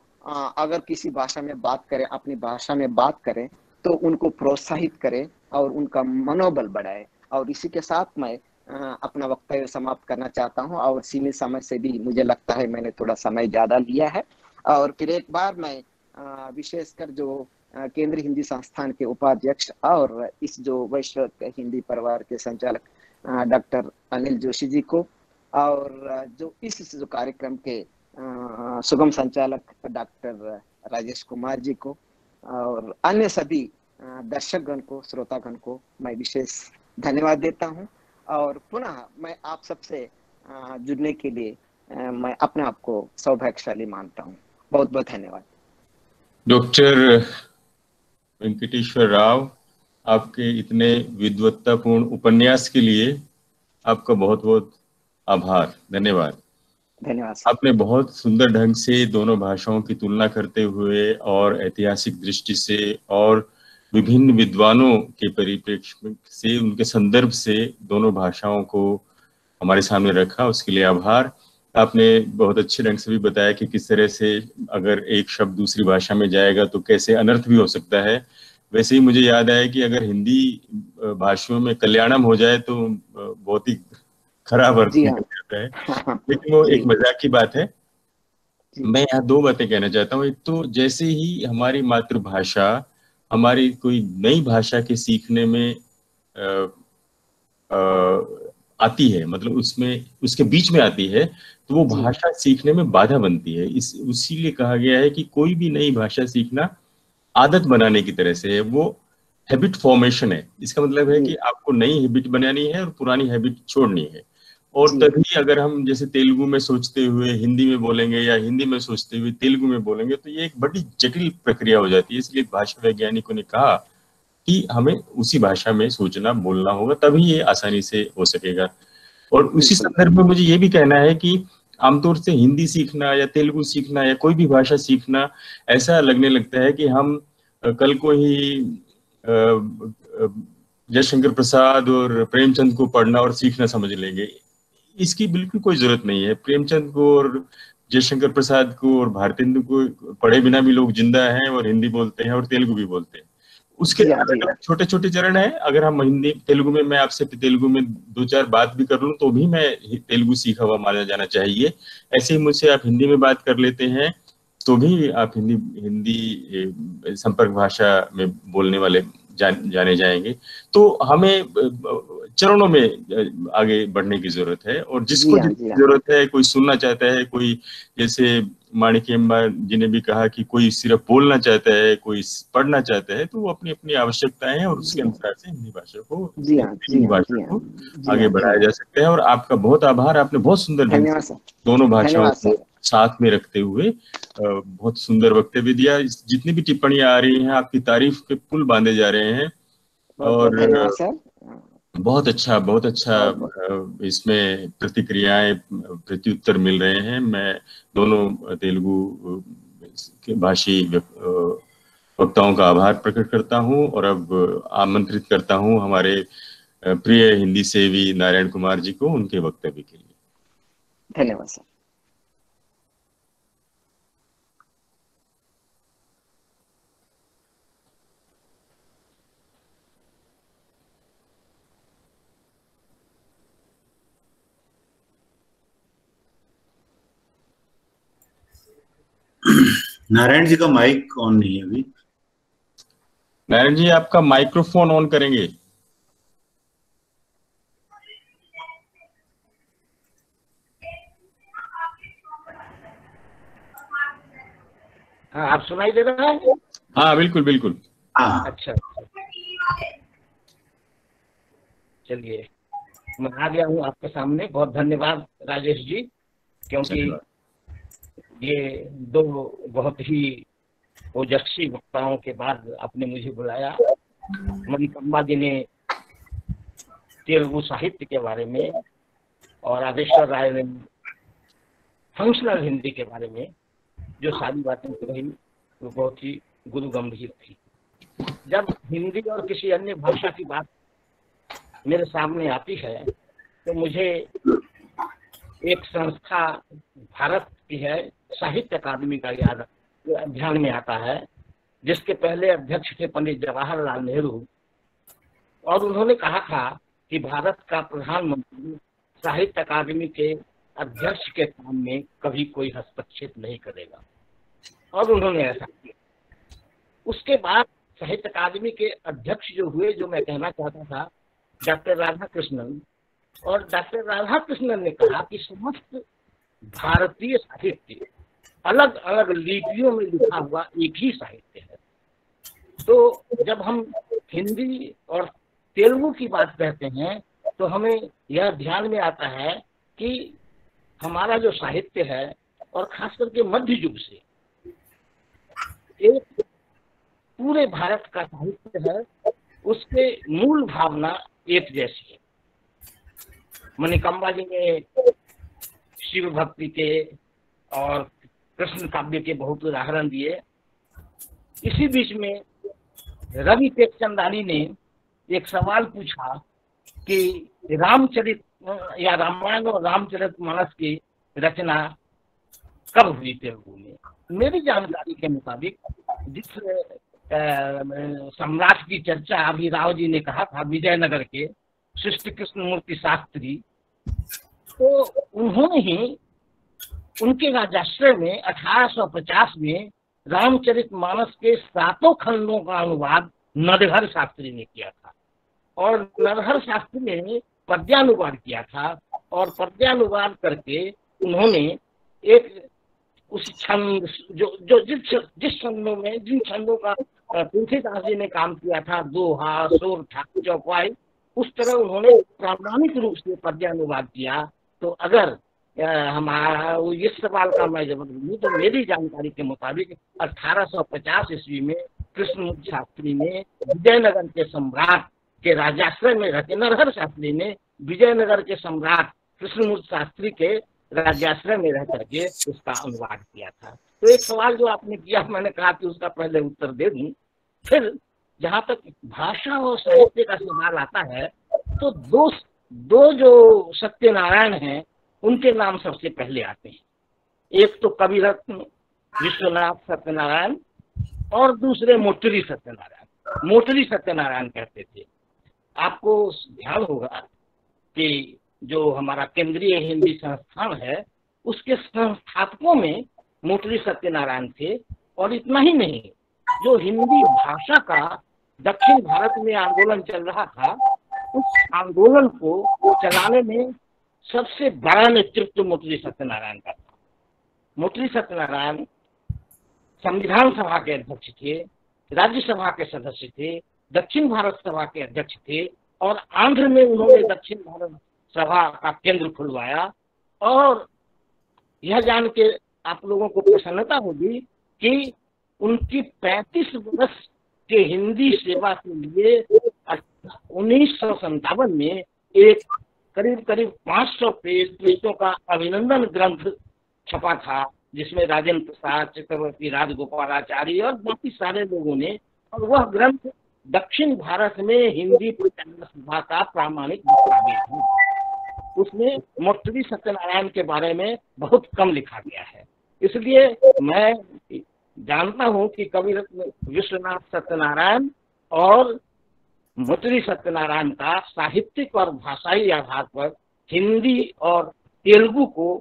अगर किसी भाषा में बात करें, अपनी भाषा में बात करें, तो उनको प्रोत्साहित करें और उनका मनोबल बढ़ाए। और इसी के साथ मैं अपना वक्तव्य समाप्त करना चाहता हूं। और सीमित समय से भी मुझे लगता है मैंने थोड़ा समय ज्यादा लिया है। और फिर एक बार मैं विशेषकर जो केंद्रीय हिंदी संस्थान के उपाध्यक्ष और इस जो वैश्विक हिंदी परिवार के संचालक डॉक्टर अनिल जोशी जी को, और जो इस जो कार्यक्रम के सुगम संचालक डॉक्टर राजेश कुमार जी को, और अन्य सभी दर्शकगण को, श्रोतागण को मैं विशेष धन्यवाद देता हूं। और पुनः मैं आप सबसे जुड़ने के लिए मैं अपने आप को सौभाग्यशाली मानता हूं। बहुत बहुत धन्यवाद। डॉक्टर वेंकटेश्वर राव, आपके इतने विद्वत्तापूर्ण उपन्यास के लिए आपका बहुत बहुत आभार, धन्यवाद। धन्यवाद। आपने बहुत सुंदर ढंग से दोनों भाषाओं की तुलना करते हुए और ऐतिहासिक दृष्टि से और विभिन्न विद्वानों के परिप्रेक्ष्य से, उनके संदर्भ से दोनों भाषाओं को हमारे सामने रखा, उसके लिए आभार। आपने बहुत अच्छे ढंग से भी बताया कि किस तरह से अगर एक शब्द दूसरी भाषा में जाएगा तो कैसे अनर्थ भी हो सकता है। वैसे ही मुझे याद आया कि अगर हिंदी भाषाओं में कल्याणम हो जाए तो बहुत ही खराब अर्थ निकल जाता है, लेकिन वो एक मजाक की बात है। मैं यहाँ दो बातें कहना चाहता हूँ। एक तो जैसे ही हमारी मातृभाषा हमारी कोई नई भाषा के सीखने में आती है, मतलब उसमें उसके बीच में आती है, तो वो भाषा सीखने में बाधा बनती है। उसीलिए कहा गया है कि कोई भी नई भाषा सीखना आदत बनाने की तरह से है, वो हैबिट फॉर्मेशन है। इसका मतलब है कि आपको नई हैबिट बनानी है और पुरानी हैबिट छोड़नी है। और तभी अगर हम जैसे तेलुगु में सोचते हुए हिंदी में बोलेंगे या हिंदी में सोचते हुए तेलुगु में बोलेंगे, तो ये एक बड़ी जटिल प्रक्रिया हो जाती है। इसलिए भाषा वैज्ञानिकों ने कहा कि हमें उसी भाषा में सोचना बोलना होगा, तभी ये आसानी से हो सकेगा। और उसी संदर्भ में मुझे ये भी कहना है कि आमतौर से हिंदी सीखना या तेलुगु सीखना या कोई भी भाषा सीखना ऐसा लगने लगता है कि हम कल को ही जयशंकर प्रसाद और प्रेमचंद को पढ़ना और सीखना समझ लेंगे। इसकी बिल्कुल कोई जरूरत नहीं है। प्रेमचंद को और जयशंकर प्रसाद को और भारतेंदु को पढ़े बिना भी लोग जिंदा हैं और हिंदी बोलते हैं और तेलुगु भी बोलते हैं। उसके छोटे छोटे चरण है। अगर हम हिंदी तेलुगु में, मैं आपसे तेलुगु में दो चार बात भी कर लूं तो भी मैं तेलुगु सीखा हुआ माना जाना चाहिए। ऐसे ही मुझसे आप हिंदी में बात कर लेते हैं तो भी आप हिंदी संपर्क भाषा में बोलने वाले जाने जाएंगे। तो हमें चरणों में आगे बढ़ने की जरूरत है। और जिसको जरूरत है, कोई सुनना चाहता है, कोई जैसे माणिक्यम्मा जी ने भी कहा कि कोई सिर्फ बोलना चाहता है, कोई पढ़ना चाहता है, तो वो अपनी अपनी आवश्यकताएं हैं और उसके अनुसार से हिंदी भाषा को आगे बढ़ाया जा सकता है। और आपका बहुत आभार, आपने बहुत सुंदर ढंग से दोनों भाषाओं को साथ में रखते हुए बहुत सुंदर वक्तव्य दिया। जितनी भी टिप्पणियां आ रही हैं, आपकी तारीफ के पुल बांधे जा रहे हैं। और बहुत अच्छा इसमें प्रतिक्रियाएं, प्रत्युत्तर मिल रहे हैं। मैं दोनों तेलुगु भाषी वक्ताओं का आभार प्रकट करता हूं और अब आमंत्रित करता हूं हमारे प्रिय हिंदी सेवी नारायण कुमार जी को उनके वक्तव्य के लिए। धन्यवाद सर। नारायण जी का माइक ऑन नहीं है अभी। नारायण जी, आपका माइक्रोफोन ऑन करेंगे। हाँ, आप सुनाई दे रहा है? हाँ, बिल्कुल बिल्कुल। अच्छा, चलिए मैं आ गया हूँ आपके सामने। बहुत धन्यवाद राजेश जी, क्योंकि ये दो बहुत ही ओजस्वी वक्ताओं के बाद आपने मुझे बुलाया। मणिकम्मा जी ने तेलुगु साहित्य के बारे में और आदेश्वर राय ने फंक्शनल हिंदी के बारे में जो सारी बातें कही वो बहुत ही गुरु गंभीर थी। जब हिंदी और किसी अन्य भाषा की बात मेरे सामने आती है तो मुझे एक संस्था भारत की है, साहित्य अकादमी का याद ध्यान में आता है, जिसके पहले अध्यक्ष थे पंडित जवाहरलाल नेहरू। और उन्होंने कहा था कि भारत का प्रधानमंत्री साहित्य अकादमी के अध्यक्ष के काम में कभी कोई हस्तक्षेप नहीं करेगा, और उन्होंने ऐसा किया। उसके बाद साहित्य अकादमी के अध्यक्ष जो हुए, जो मैं कहना चाहता था, डॉक्टर राधाकृष्णन। और डॉक्टर राधाकृष्णन ने कहा कि समस्त भारतीय साहित्य अलग अलग लिपियों में लिखा हुआ एक ही साहित्य है। तो जब हम हिंदी और तेलुगु की बात कहते हैं तो हमें यह ध्यान में आता है कि हमारा जो साहित्य है, और खास करके मध्य युग से एक पूरे भारत का साहित्य है, उसके मूल भावना एक जैसी है। मणिकम्मा जी ने शिव भक्ति के और कृष्ण काव्य के बहुत उदाहरण दिए। इसी बीच में रवि टेकचंदानी ने एक सवाल पूछा कि रामचरित या रामायण और रामचरितमानस की रचना कब हुई तेलुगु में। मेरी जानकारी के मुताबिक जिस सम्राट की चर्चा अभी राव जी ने कहा था, विजयनगर के सृष्टि कृष्णमूर्ति शास्त्री, तो उन्होंने ही उनके राजाश्रय में 1850 में रामचरितमानस के 7 खंडों का अनुवाद नरहर शास्त्री ने किया था। और नरहर शास्त्री ने पद्यानुवाद किया था, और पद्यानुवाद करके उन्होंने एक उस छंद जो जिस छंदों में जिन छंदों का तुलसीदास जी ने काम किया था, दोहा, सोर, ठाकुर, चौपाई, उस तरह उन्होंने प्रामाणिक रूप से पद्यानुवाद किया। तो अगर हमारा इस सवाल का मैं जवाब दूं तो मेरी जानकारी के मुताबिक 1850 ईस्वी में कृष्णमूर्ति शास्त्री ने विजयनगर के सम्राट के राजाश्रय में रहते, नरहर शास्त्री ने विजयनगर के सम्राट कृष्णमूर्ति शास्त्री के राज्याश्रय में रह करके उसका अनुवाद किया था। तो एक सवाल जो आपने किया, मैंने कहा कि उसका पहले उत्तर दे दूं। फिर जहां तक भाषा और साहित्य का सवाल आता है तो दो जो सत्यनारायण हैं उनके नाम सबसे पहले आते हैं। एक तो कविरत्न विश्वनाथ सत्यनारायण और दूसरे मोटरी सत्यनारायण। मोटरी सत्यनारायण कहते थे। आपको ध्यान होगा कि जो हमारा केंद्रीय हिंदी संस्थान है उसके संस्थापकों में मोटरी सत्यनारायण थे। और इतना ही नहीं, जो हिंदी भाषा का दक्षिण भारत में आंदोलन चल रहा था, उस आंदोलन को चलाने में सबसे बड़ा नेतृत्व मोटरी सत्यनारायण का था। मोटरी सत्यनारायण संविधान सभा के अध्यक्ष थे, राज्यसभा के सदस्य थे, दक्षिण भारत सभा के अध्यक्ष थे, और आंध्र में उन्होंने दक्षिण भारत सभा का केंद्र खुलवाया। और यह जान के आप लोगों को प्रसन्नता होगी कि उनकी 35 वर्ष के हिंदी सेवा के लिए 1957 में एक करीब 500 पेजों का अभिनंदन ग्रंथ छपा था, जिसमें राजेंद्र प्रसाद, चक्रवर्ती राजगोपालाचारी और बाकी सारे लोगों ने, और वह ग्रंथ दक्षिण भारत में हिंदी प्रचार सभा का प्रामाणिक दस्तावेज है। उसमें मोटरी सत्यनारायण के बारे में बहुत कम लिखा गया है। इसलिए मैं जानता हूं कि कविरत्न विश्वनाथ सत्यनारायण और मोटरी सत्यनारायण का साहित्यिक और भाषाई आधार पर हिंदी और तेलुगु को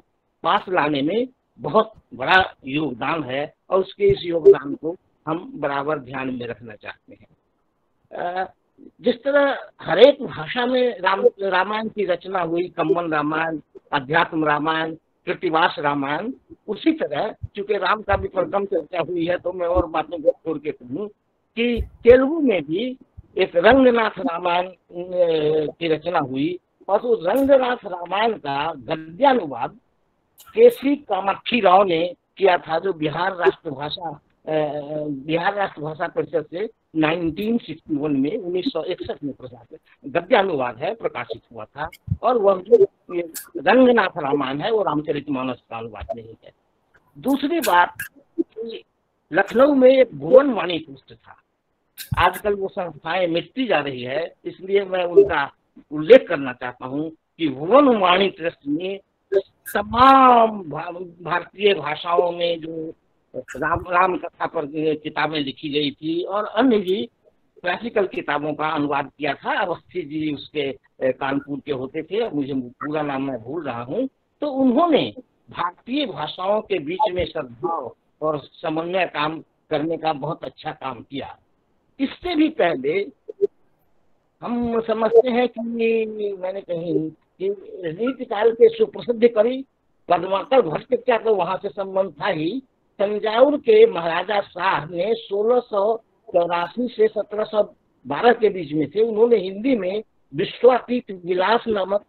पास लाने में बहुत बड़ा योगदान है, और उसके इस योगदान को हम बराबर ध्यान में रखना चाहते हैं। जिस तरह हरेक भाषा में रामायण की रचना हुई, कम्मन रामायण, अध्यात्म रामायण, कृतिवास रामायण, उसी तरह चूंकि राम का भी कम चर्चा हुई है तो मैं और बातों को छोड़ के कहूँ कि तेलुगु में भी एक रंगनाथ रामायण की रचना हुई, और उस रंगनाथ रामायण का गद्यानुवाद केसी कामाक्षी राव ने किया था, जो बिहार राष्ट्र भाषा परिषद से 1961 में 1961 में प्रकाशित गद्यानुवाद है, प्रकाशित हुआ था। और वह जो रंगनाथ रामायण है वो रामचरितमानस का अनुवाद नहीं है। दूसरी बात, लखनऊ में एक भुवन वाणी ट्रस्ट था। आजकल वो संस्थाएं मिटती जा रही है, इसलिए मैं उनका उल्लेख करना चाहता हूँ कि भुवन वाणी ट्रस्ट ने तमाम भारतीय भाषाओं में जो राम कथा पर किताबें लिखी गई थी और अन्य भी क्लासिकल किताबों का अनुवाद किया था। अवस्थी जी उसके कानपुर के होते थे, मुझे पूरा नाम मैं भूल रहा हूँ। तो उन्होंने भारतीय भाषाओं के बीच में सद्भाव और समन्वय काम करने का बहुत अच्छा काम किया। इससे भी पहले हम समझते हैं कि मैंने कहीं कि रीतिकाल के सुप्रसिद्ध कवि पद्माकर भट्टाचार्य का तो वहां से संबंध था ही। तंजावुर के महाराजा शाह ने 1684 से 1712 के बीच में थे, उन्होंने हिंदी में विश्वातीत विलास नामक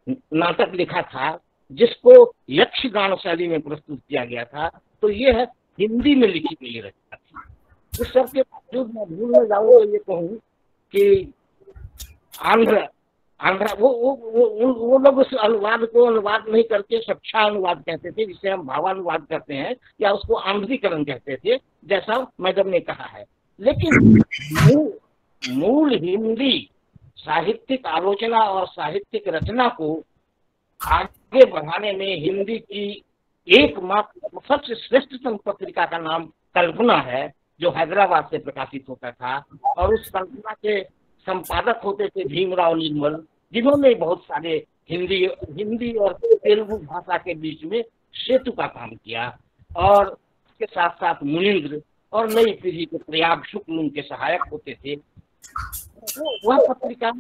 नाटक लिखा था, जिसको यक्षगान शैली में प्रस्तुत किया गया था। तो ये है हिंदी में लिखी गई रचना थी। इस सब के बावजूद मैं भूल न जाऊँ तो ये कहूँ कि आंध्र वो लोग उस अनुवाद को अनुवाद नहीं करके सक्षा अनुवाद कहते थे, जिसे हम भावानुवाद करते हैं, या उसको आंध्रीकरण कहते थे, जैसा मैडम ने कहा है। लेकिन मूल हिंदी साहित्यिक आलोचना और साहित्यिक रचना को आगे बढ़ाने में हिंदी की एकमात्र सबसे श्रेष्ठतम पत्रिका का नाम कल्पना है, जो हैदराबाद से प्रकाशित होता था। और उस कल्पना के संपादक होते थे भीमराव निर्मल, जिन्होंने बहुत सारे हिंदी और तेलुगु भाषा के बीच में सेतु का काम किया। और उसके साथ साथ मुनीन्द्र और नई पीढ़ी के प्रयाग शुक्ल उनके सहायक होते थे। वह पत्रिका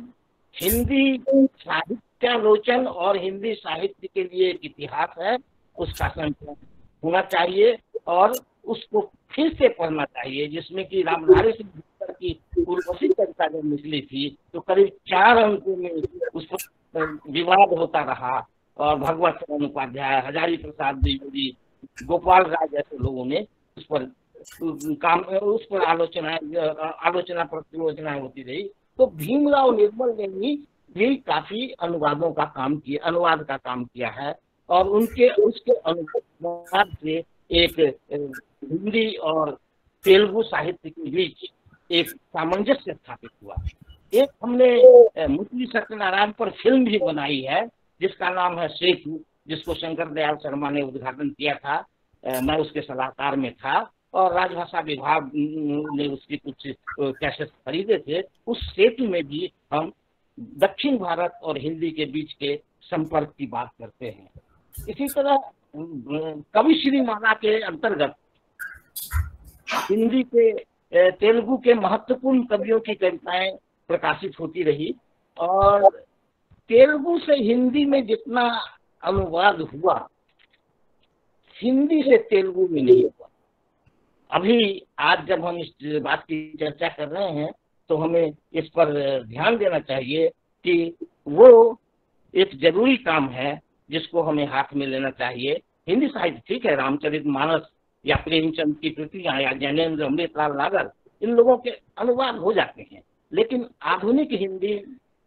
हिंदी साहित्यालोचन और हिंदी साहित्य के लिए एक इतिहास है, उसका संकलन होना चाहिए और उसको फिर से पढ़ना चाहिए, जिसमें कि रामधारी सिंह की उर्वशी कविता जब निकली थी तो करीब 4 अंकों में उस पर विवाद होता रहा और भगवत चरण उपाध्याय, हजारी प्रसाद द्विवेदी, गोपाल राय जैसे लोगों ने उस पर आलोचना प्रतिलोचना होती रही। तो भीमराव निर्मल ने भी काफी अनुवाद का काम किया है और उसके अनुवाद से एक हिंदी और तेलुगु साहित्य के बीच एक सामंजस्य स्थापित हुआ। एक हमने मुरली सत्यनारायण पर फिल्म भी बनाई है जिसका नाम है सेतु, जिसको शंकर दयाल शर्मा ने उद्घाटन किया था। मैं उसके सलाहकार में था और राजभाषा विभाग ने उसकी कुछ कैसेट खरीदे थे। उस सेतु में भी हम दक्षिण भारत और हिंदी के बीच के संपर्क की बात करते हैं। इसी तरह कवि श्री माला के अंतर्गत हिंदी के तेलुगु के महत्वपूर्ण कवियों की कविताएं प्रकाशित होती रही और तेलुगु से हिंदी में जितना अनुवाद हुआ हिंदी से तेलुगु में नहीं हुआ। अभी आज जब हम इस बात की चर्चा कर रहे हैं तो हमें इस पर ध्यान देना चाहिए कि वो एक जरूरी काम है जिसको हमें हाथ में लेना चाहिए। हिंदी साहित्य ठीक है, रामचरितमानस या प्रेमचंद की कृतियां या जैनेन्द्र अमृतलाल नागर, इन लोगों के अनुवाद हो जाते हैं, लेकिन आधुनिक हिंदी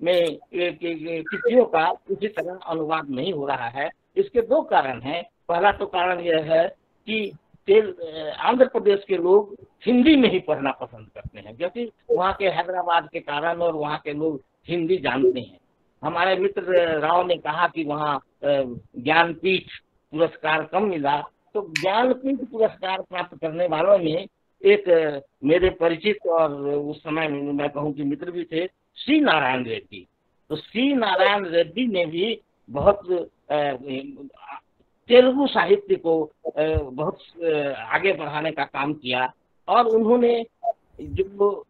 में कृतियों का उसी तरह अनुवाद नहीं हो रहा है। इसके 2 कारण हैं। पहला तो कारण यह है कि आंध्र प्रदेश के लोग हिंदी में ही पढ़ना पसंद करते हैं, क्योंकि वहाँ के हैदराबाद के कारण और वहाँ के लोग हिंदी जानते हैं। हमारे मित्र राव ने कहा कि वहाँ ज्ञानपीठ पुरस्कार कम मिला, तो ज्ञानपीठ पुरस्कार प्राप्त करने वालों में एक मेरे परिचित और उस समय मैं कहूँ कि मित्र भी थे, सी नारायण रेड्डी। तो सी नारायण रेड्डी ने भी बहुत तेलुगु साहित्य को बहुत आगे बढ़ाने का काम किया और उन्होंने जो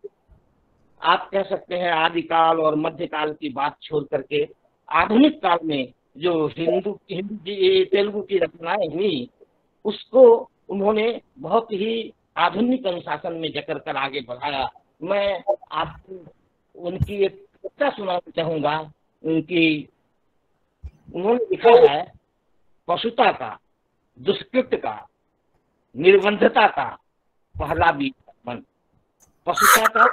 आप कह सकते हैं आदिकाल और मध्यकाल की बात छोड़ करके आधुनिक काल में जो तेलुगु की रचनाएं हुई उसको उन्होंने बहुत ही आधुनिक अनुशासन में जकड़ कर आगे बढ़ाया। मैं आपको उनकी एक कविता सुनाना चाहूंगा। उन्होंने लिखा है, पशुता का, दुष्कृत्य का, निर्बंधता का पहला बीज मन। पशुता का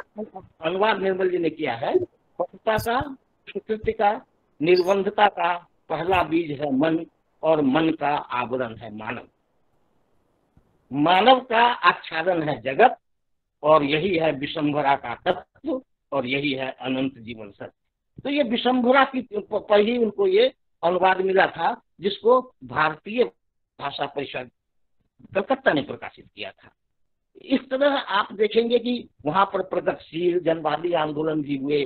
अनुवाद निर्मल जी ने किया है। पशुता का, दुष्कृत्य का, निर्बंधता का पहला बीज है मन और मन का आवरण है मानव। मानव का आच्छादन है जगत और यही है विशंभरा का तत्व और यही है अनंत जीवन सत्य। तो ये विशंभरा की पर ही उनको ये अनुवाद मिला था, जिसको भारतीय भाषा परिषद कलकत्ता ने प्रकाशित किया था। इस तरह आप देखेंगे कि वहां पर प्रगतिशील जनवादी आंदोलन भी हुए।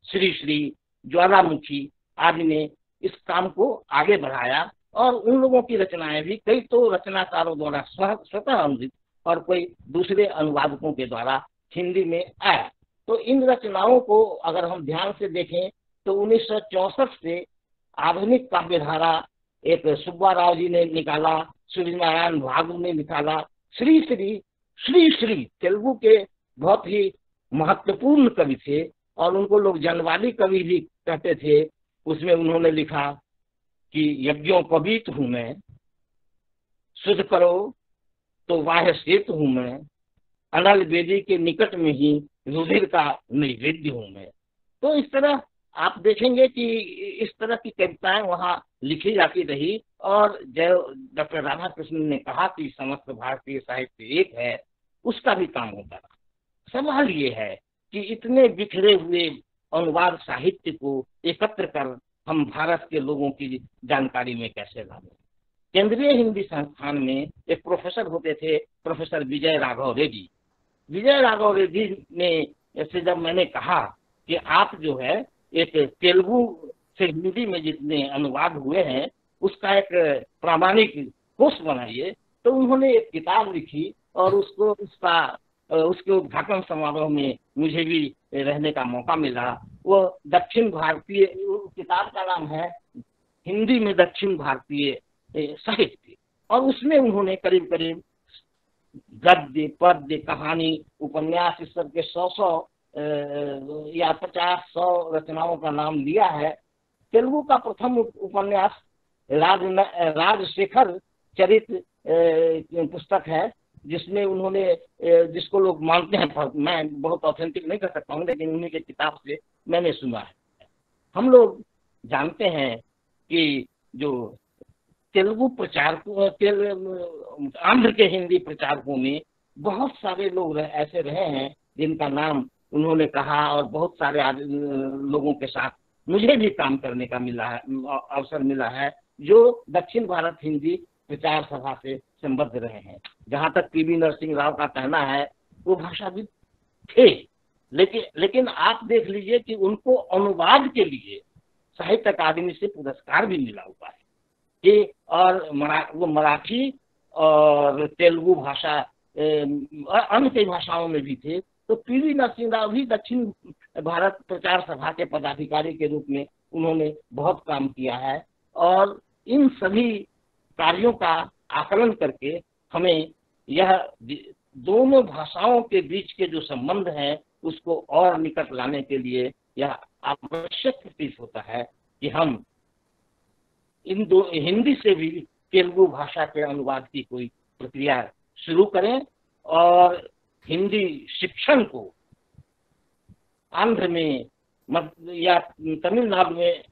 श्री श्री, ज्वालामुखी आदि ने इस काम को आगे बढ़ाया और उन लोगों की रचनाएं भी कई तो रचनाकारों द्वारा स्वतः अनुदित और कोई दूसरे अनुवादकों के द्वारा हिंदी में आया। तो इन रचनाओं को अगर हम ध्यान से देखें तो 1964 से आधुनिक काव्यधारा एक सुब्बा राव जी ने निकाला, सूर्यनारायण भागु ने निकाला। श्री श्री तेलुगु के बहुत ही महत्वपूर्ण कवि थे और उनको लोग जनवादी कवि भी कहते थे। उसमें उन्होंने लिखा कि यज्ञों पवित हूं मैं, शुद्ध करो तो वाह्य सेतु हूं मैं, अनल वेदी के निकट में ही रुधिर का नैवेद्य हूं मैं। तो इस तरह आप देखेंगे कि इस तरह की कविताएं वहां लिखी जाती रही और जो डॉक्टर राधाकृष्णन ने कहा कि समस्त भारतीय साहित्य एक है, उसका भी काम होता रहा। सवाल ये है कि इतने बिखरे हुए अनुवाद साहित्य को एकत्र कर हम भारत के लोगों की जानकारी में कैसे लाएं। केंद्रीय हिंदी संस्थान में एक प्रोफेसर होते थे, प्रोफेसर विजय राघव रेड्डी। विजय राघव रेड्डी ने से जब मैंने कहा कि आप जो है एक तेलुगु से हिंदी में जितने अनुवाद हुए हैं उसका एक प्रामाणिक कोष बनाइए, तो उन्होंने एक किताब लिखी और उसके उद्घाटन समारोह में मुझे भी रहने का मौका मिला वो दक्षिण भारतीय, किताब का नाम है हिंदी में दक्षिण भारतीय साहित्य, और उसमें उन्होंने करीब करीब गद्य, पद्य, कहानी, उपन्यास, इस सब के 100 या 50-100 रचनाओं का नाम लिया है। तेलुगु का प्रथम उपन्यास राजशेखर चरित पुस्तक है, जिसमें उन्होंने, जिसको लोग मानते हैं, मैं बहुत ऑथेंटिक नहीं कर सकता हूँ, लेकिन उन्हीं के किताब से मैंने सुना है। हम लोग जानते हैं कि जो तेलुगु प्रचारकों, आंध्र के हिंदी प्रचारकों में बहुत सारे लोग ऐसे रहे हैं जिनका नाम उन्होंने कहा, और बहुत सारे लोगों के साथ मुझे भी काम करने का अवसर मिला है, जो दक्षिण भारत हिंदी प्रचार सभा से संबद्ध रहे हैं। जहां तक पीवी नरसिंह राव का कहना है, वो भाषाविद थे, लेकिन आप देख लीजिए कि उनको अनुवाद के लिए साहित्य अकादमी से पुरस्कार भी मिला हुआ है। और वो मराठी और तेलुगु भाषा, अन्य कई भाषाओं में भी थे। तो पीवी नरसिंह राव भी दक्षिण भारत प्रचार सभा के पदाधिकारी के रूप में उन्होंने बहुत काम किया है, और इन सभी कार्यों का आकलन करके हमें यह दोनों भाषाओं के बीच के जो संबंध हैं उसको और निकट लाने के लिए यह आवश्यक प्रतीत होता है कि हम हिंदी से भी तेलुगु भाषा के अनुवाद की कोई प्रक्रिया शुरू करें, और हिंदी शिक्षण को आंध्र में या तमिलनाडु में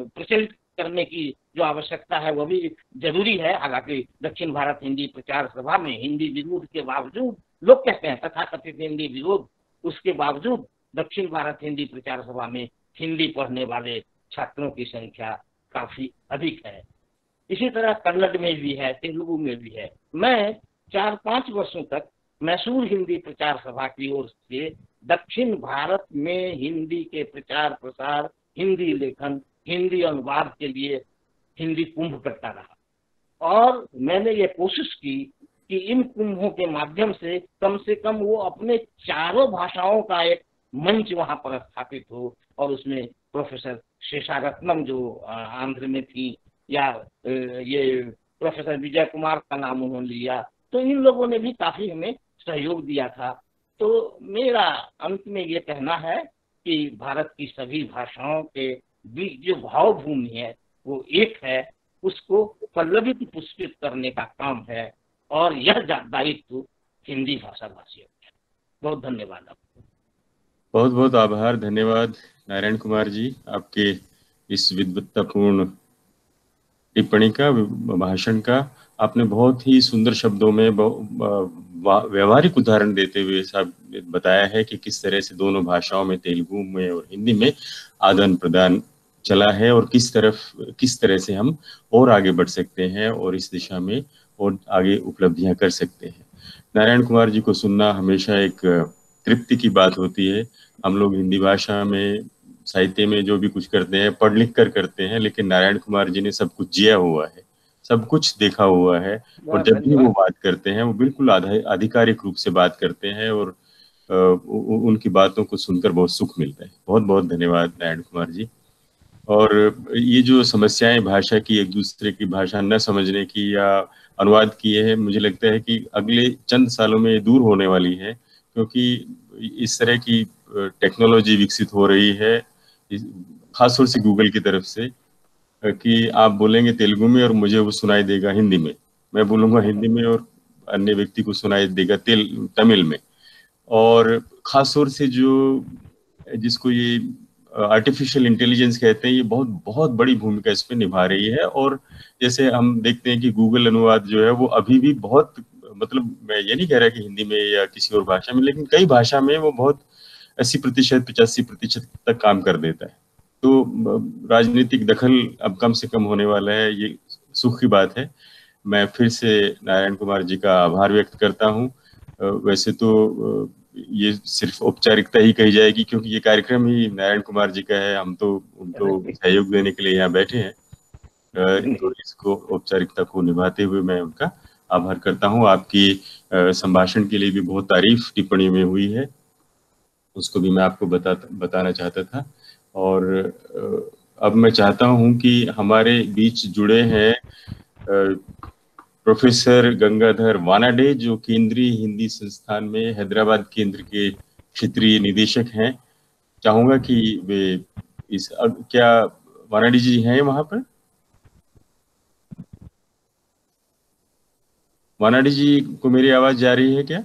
प्रचलित करने की जो आवश्यकता है वह भी जरूरी है। हालांकि दक्षिण भारत हिंदी प्रचार सभा में हिंदी विरोध के बावजूद, लोग कहते हैं तथाकथित हिंदी विरोध, उसके बावजूद दक्षिण भारत हिंदी प्रचार सभा में हिंदी पढ़ने वाले छात्रों की संख्या काफी अधिक है। इसी तरह कन्नड़ में भी है, तेलुगु में भी है। मैं 4-5 वर्षों तक मैसूर हिंदी प्रचार सभा की ओर से दक्षिण भारत में हिंदी के प्रचार प्रसार, हिंदी लेखन, हिंदी अनुवाद के लिए हिंदी कुंभ करता रहा, और मैंने ये कोशिश की कि इन कुंभों के माध्यम से कम वो अपने चारों भाषाओं का एक मंच वहां पर स्थापित हो, और उसमें प्रोफेसर शेषारत्नम जो आंध्र में थी, या ये प्रोफेसर विजय कुमार का नाम उन्होंने लिया, तो इन लोगों ने भी काफी हमें सहयोग दिया था। तो मेरा अंत में ये कहना है कि भारत की सभी भाषाओं के बीच जो भावभूमि है वो एक है, उसको पल्लवित पुष्पित करने का काम है, और यह दायित्व हिंदी भाषा भाषियों का है। बहुत धन्यवाद आपको। बहुत बहुत आभार, धन्यवाद नारायण कुमार जी, आपके इस विद्वत्तापूर्ण टिप्पणी का, भाषण का। आपने बहुत ही सुंदर शब्दों में व्यवहारिक उदाहरण देते हुए साहब बताया है कि किस तरह से दोनों भाषाओं में, तेलुगु में और हिंदी में आदान प्रदान चला है, और किस तरह से हम और आगे बढ़ सकते हैं और इस दिशा में और आगे उपलब्धियां कर सकते हैं। नारायण कुमार जी को सुनना हमेशा एक तृप्ति की बात होती है। हम लोग हिंदी भाषा में, साहित्य में जो भी कुछ करते हैं पढ़ लिख कर करते हैं, लेकिन नारायण कुमार जी ने सब कुछ जिया हुआ है, सब कुछ देखा हुआ है, और जब भी वो बात करते हैं वो बिल्कुल आधिकारिक रूप से बात करते हैं, और उनकी बातों को सुनकर बहुत सुख मिलता है। बहुत बहुत धन्यवाद नारायण कुमार जी। और ये जो समस्याएं भाषा की, एक दूसरे की भाषा न समझने की या अनुवाद किए हैं, मुझे लगता है कि अगले चंद सालों में दूर होने वाली है, क्योंकि इस तरह की टेक्नोलॉजी विकसित हो रही है, खासतौर से गूगल की तरफ से, कि आप बोलेंगे तेलुगु में और मुझे वो सुनाई देगा हिंदी में, मैं बोलूंगा हिंदी में और अन्य व्यक्ति को सुनाई देगा तमिल में। और खासतौर से जिसको ये आर्टिफिशियल इंटेलिजेंस कहते हैं, ये बहुत बहुत बड़ी भूमिका इस पे निभा रही है। और जैसे हम देखते हैं कि गूगल अनुवाद जो है वो अभी भी बहुत, मतलब मैं ये नहीं कह रहा कि हिंदी में या किसी और भाषा में, लेकिन कई भाषा में वो बहुत 80%, 85% तक काम कर देता है। तो राजनीतिक दखल अब कम से कम होने वाला है, ये सुख की बात है। मैं फिर से नारायण कुमार जी का आभार व्यक्त करता हूँ। वैसे तो ये सिर्फ औपचारिकता ही कही जाएगी, क्योंकि ये कार्यक्रम ही नारायण कुमार जी का है, हम तो उनको सहयोग देने के लिए यहाँ बैठे हैं। तो इसको औपचारिकता को निभाते हुए मैं उनका आभार करता हूँ। आपकी संभाषण के लिए भी बहुत तारीफ टिप्पणी में हुई है, उसको भी मैं आपको बताना चाहता था। और अब मैं चाहता हूं कि हमारे बीच जुड़े हैं प्रोफेसर गंगाधर वानाडे, जो केंद्रीय हिंदी संस्थान में हैदराबाद केंद्र के क्षेत्रीय निदेशक हैं। चाहूंगा कि वे क्या वानाडे जी हैं वहां पर? वानाडे जी को मेरी आवाज जा रही है क्या?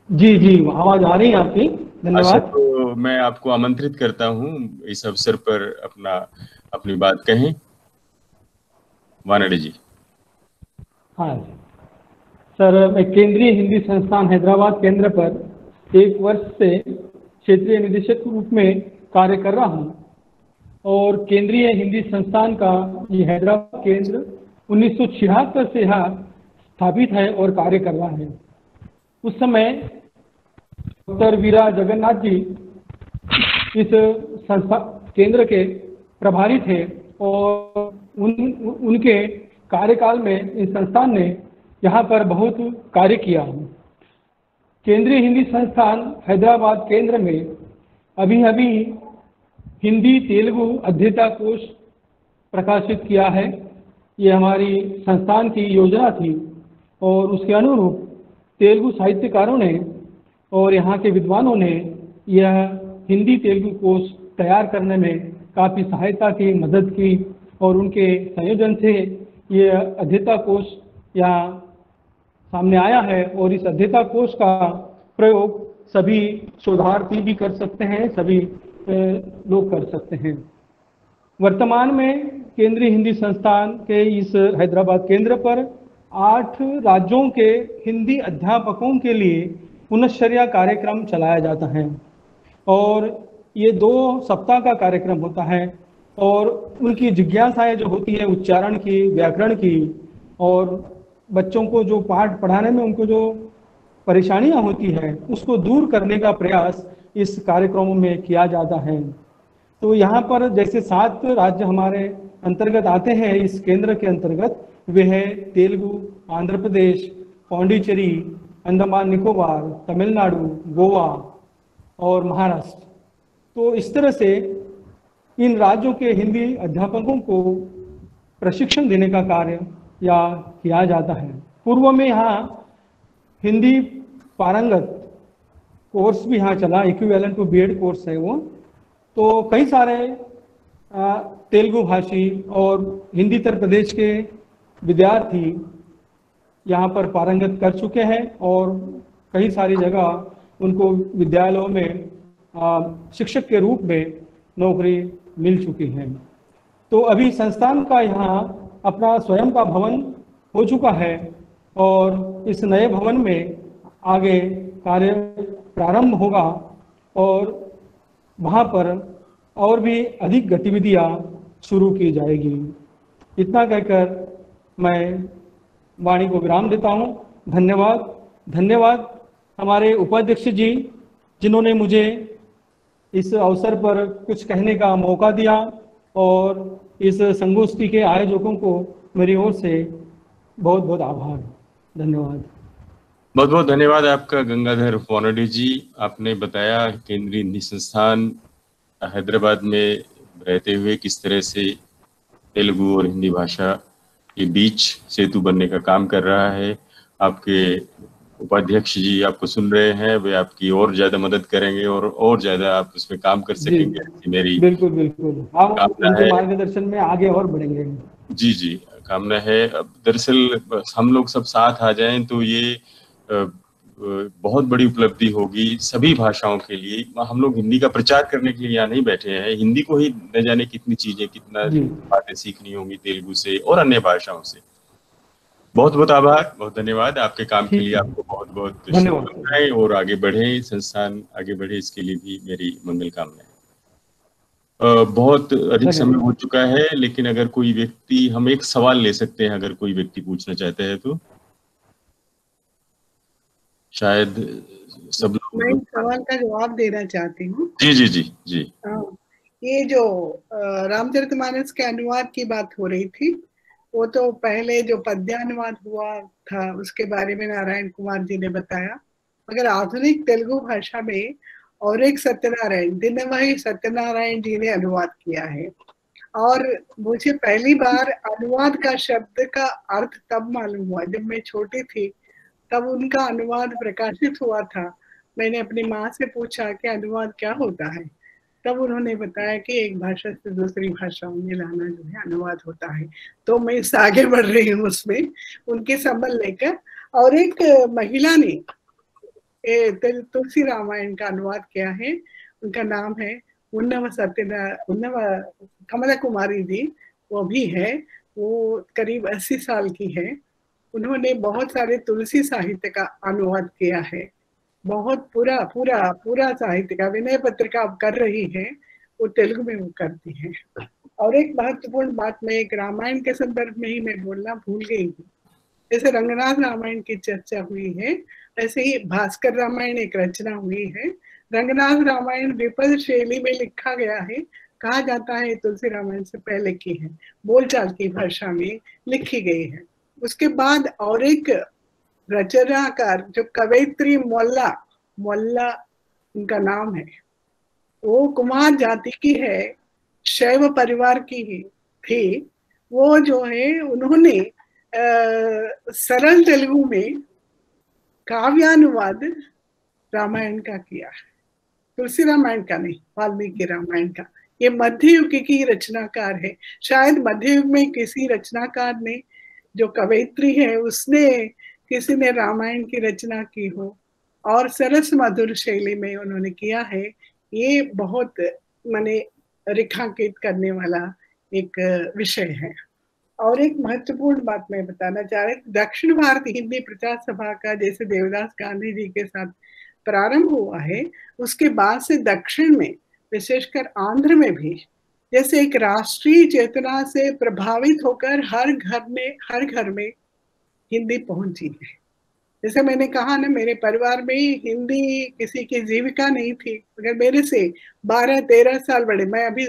जी जी, आवाज आ रही है आपकी, अच्छा, धन्यवाद। तो मैं आपको आमंत्रित करता हूं इस अवसर पर अपनी बात कहें। वानाडे जी। हाँ सर, मैं केंद्रीय हिंदी संस्थान हैदराबाद केंद्र पर 1 वर्ष से क्षेत्रीय निदेशक के रूप में कार्य कर रहा हूँ। और केंद्रीय हिंदी संस्थान का ये हैदराबाद केंद्र 1976 से यहाँ स्थापित है और कार्य कर रहा है। उस समय डॉक्टर वीरा जगन्नाथ जी इस संस्था केंद्र के प्रभारी थे और उनके कार्यकाल में इस संस्थान ने यहाँ पर बहुत कार्य किया। केंद्रीय हिंदी संस्थान हैदराबाद केंद्र में अभी हिंदी तेलुगु अध्येता कोश प्रकाशित किया है। ये हमारी संस्थान की योजना थी और उसके अनुरूप तेलुगु साहित्यकारों ने और यहाँ के विद्वानों ने यह हिंदी तेलुगु कोश तैयार करने में काफ़ी सहायता की, मदद की और उनके संयोजन से ये अध्येता कोश यहाँ सामने आया है। और इस अध्येता कोश का प्रयोग सभी शोधार्थी भी कर सकते हैं, सभी लोग कर सकते हैं। वर्तमान में केंद्रीय हिंदी संस्थान के इस हैदराबाद केंद्र पर 8 राज्यों के हिंदी अध्यापकों के लिए पुनश्चर्या कार्यक्रम चलाया जाता है और ये 2 सप्ताह का कार्यक्रम होता है। और उनकी जिज्ञासाएं जो होती है उच्चारण की, व्याकरण की, और बच्चों को जो पाठ पढ़ाने में उनको जो परेशानियां होती है उसको दूर करने का प्रयास इस कार्यक्रमों में किया जाता है। तो यहाँ पर जैसे 7 राज्य हमारे अंतर्गत आते हैं इस केंद्र के अंतर्गत, वे है तेलुगु, आंध्र प्रदेश, पौंडीचेरी, अंडमान निकोबार, तमिलनाडु, गोवा और महाराष्ट्र। तो इस तरह से इन राज्यों के हिंदी अध्यापकों को प्रशिक्षण देने का कार्य या किया जाता है। पूर्व में यहाँ हिंदी पारंगत कोर्स भी यहाँ चला, इक्विवेलेंट टू बीएड कोर्स है वो। तो कई सारे तेलुगु भाषी और हिंदीतर प्रदेश के विद्यार्थी यहाँ पर पारंगत कर चुके हैं और कई सारी जगह उनको विद्यालयों में शिक्षक के रूप में नौकरी मिल चुकी है। तो अभी संस्थान का यहाँ अपना स्वयं का भवन हो चुका है और इस नए भवन में आगे कार्य प्रारंभ होगा और वहाँ पर और भी अधिक गतिविधियाँ शुरू की जाएगी। इतना कहकर मैं वाणी को विराम देता हूँ। धन्यवाद हमारे उपाध्यक्ष जी जिन्होंने मुझे इस अवसर पर कुछ कहने का मौका दिया और इस संगोष्ठी के आयोजकों को मेरी ओर से बहुत बहुत आभार। धन्यवाद। बहुत बहुत धन्यवाद आपका गंगाधर वानाडे जी। आपने बताया केंद्रीय हिंदी संस्थान हैदराबाद में रहते हुए किस तरह से तेलुगु और हिंदी भाषा के बीच सेतु बनने का काम कर रहा है। आपके उपाध्यक्ष जी आपको सुन रहे हैं, वे आपकी और ज्यादा मदद करेंगे और ज्यादा आप उसमें काम कर सकेंगे। मेरी बिल्कुल हम उनके मार्गदर्शन में आगे और बढ़ेंगे। जी कामना है। दरअसल हम लोग सब साथ आ जाएं तो ये बहुत बड़ी उपलब्धि होगी सभी भाषाओं के लिए। हम लोग हिंदी का प्रचार करने के लिए यहाँ नहीं बैठे हैं, हिंदी को ही न जाने कितनी चीजें, कितना बातें सीखनी होंगी तेलुगु से और अन्य भाषाओं से। बहुत बहुत आभार, बहुत धन्यवाद। आपके काम के लिए आपको बहुत बहुत शुभकामनाएं और आगे बढ़े, संस्थान आगे बढ़े, इसके लिए भी मेरी मंगल कामनाएं। बहुत अधिक समय हो चुका है, लेकिन अगर कोई व्यक्ति, हम एक सवाल ले सकते हैं अगर कोई व्यक्ति पूछना चाहता है तो। शायद सब लोग। मैं सवाल का जवाब देना चाहती हूँ। जी। ये जो रामचरितमानस के अनुवाद की बात हो रही थी, वो तो पहले जो पद्यानुवाद हुआ था उसके बारे में नारायण कुमार जी ने बताया, मगर आधुनिक तेलुगु भाषा में और एक सत्यनारायण, दिनमणि सत्यनारायण जी ने अनुवाद किया है। और मुझे पहली बार अनुवाद का शब्द का अर्थ तब मालूम हुआ जब मैं छोटी थी, तब उनका अनुवाद प्रकाशित हुआ था। मैंने अपनी माँ से पूछा कि अनुवाद क्या होता है, तब उन्होंने बताया कि एक भाषा से दूसरी भाषा में लाना जो है अनुवाद होता है। तो मैं इससे आगे बढ़ रही हूँ उसमें, उनके संबंध लेकर। और एक महिला ने तुलसी रामायण का अनुवाद किया है, उनका नाम है उन्नव कमला कुमारी जी, वो भी है, वो करीब 80 साल की है। उन्होंने बहुत सारे तुलसी साहित्य का अनुवाद किया है, बहुत पूरा पूरा पूरा साहित्य का। विनय पत्रिका अब कर रही है, वो तेलुगु में वो करती है। और एक महत्वपूर्ण बात मैं एक रामायण के संदर्भ में ही मैं बोलना भूल गई हूँ। जैसे रंगनाथ रामायण की चर्चा हुई है, ऐसे ही भास्कर रामायण एक रचना हुई है। रंगनाथ रामायण द्विपद शैली में लिखा गया है, कहा जाता है तुलसी रामायण से पहले की है, बोलचाल की भाषा में लिखी गई है। उसके बाद और एक रचनाकार जो कवयित्री मोल्ला उनका नाम है, वो कुमार जाति की है, शैव परिवार की ही थी। वो जो है उन्होंने सरल तेलुगु में काव्यानुवाद रामायण का किया, तुलसी रामायण का नहीं, वाल्मीकि रामायण का। ये मध्य युग की रचनाकार है। शायद मध्य युग में किसी रचनाकार ने, जो कवयित्री है, उसने किसी ने रामायण की रचना की हो और सरस मधुर शैली में उन्होंने किया है। ये बहुत माने रेखांकित करने वाला एक विषय है। और एक महत्वपूर्ण बात मैं बताना चाह रही, दक्षिण भारत हिंदी प्रचार सभा का जैसे देवदास गांधी जी के साथ प्रारंभ हुआ है, उसके बाद से दक्षिण में, विशेषकर आंध्र में भी, जैसे एक राष्ट्रीय चेतना से प्रभावित होकर हर घर में हिंदी पहुंची है। जैसे मैंने कहा ना, मेरे परिवार में हिंदी किसी की जीविका नहीं थी, अगर मेरे से 12-13 साल बड़े, मैं अभी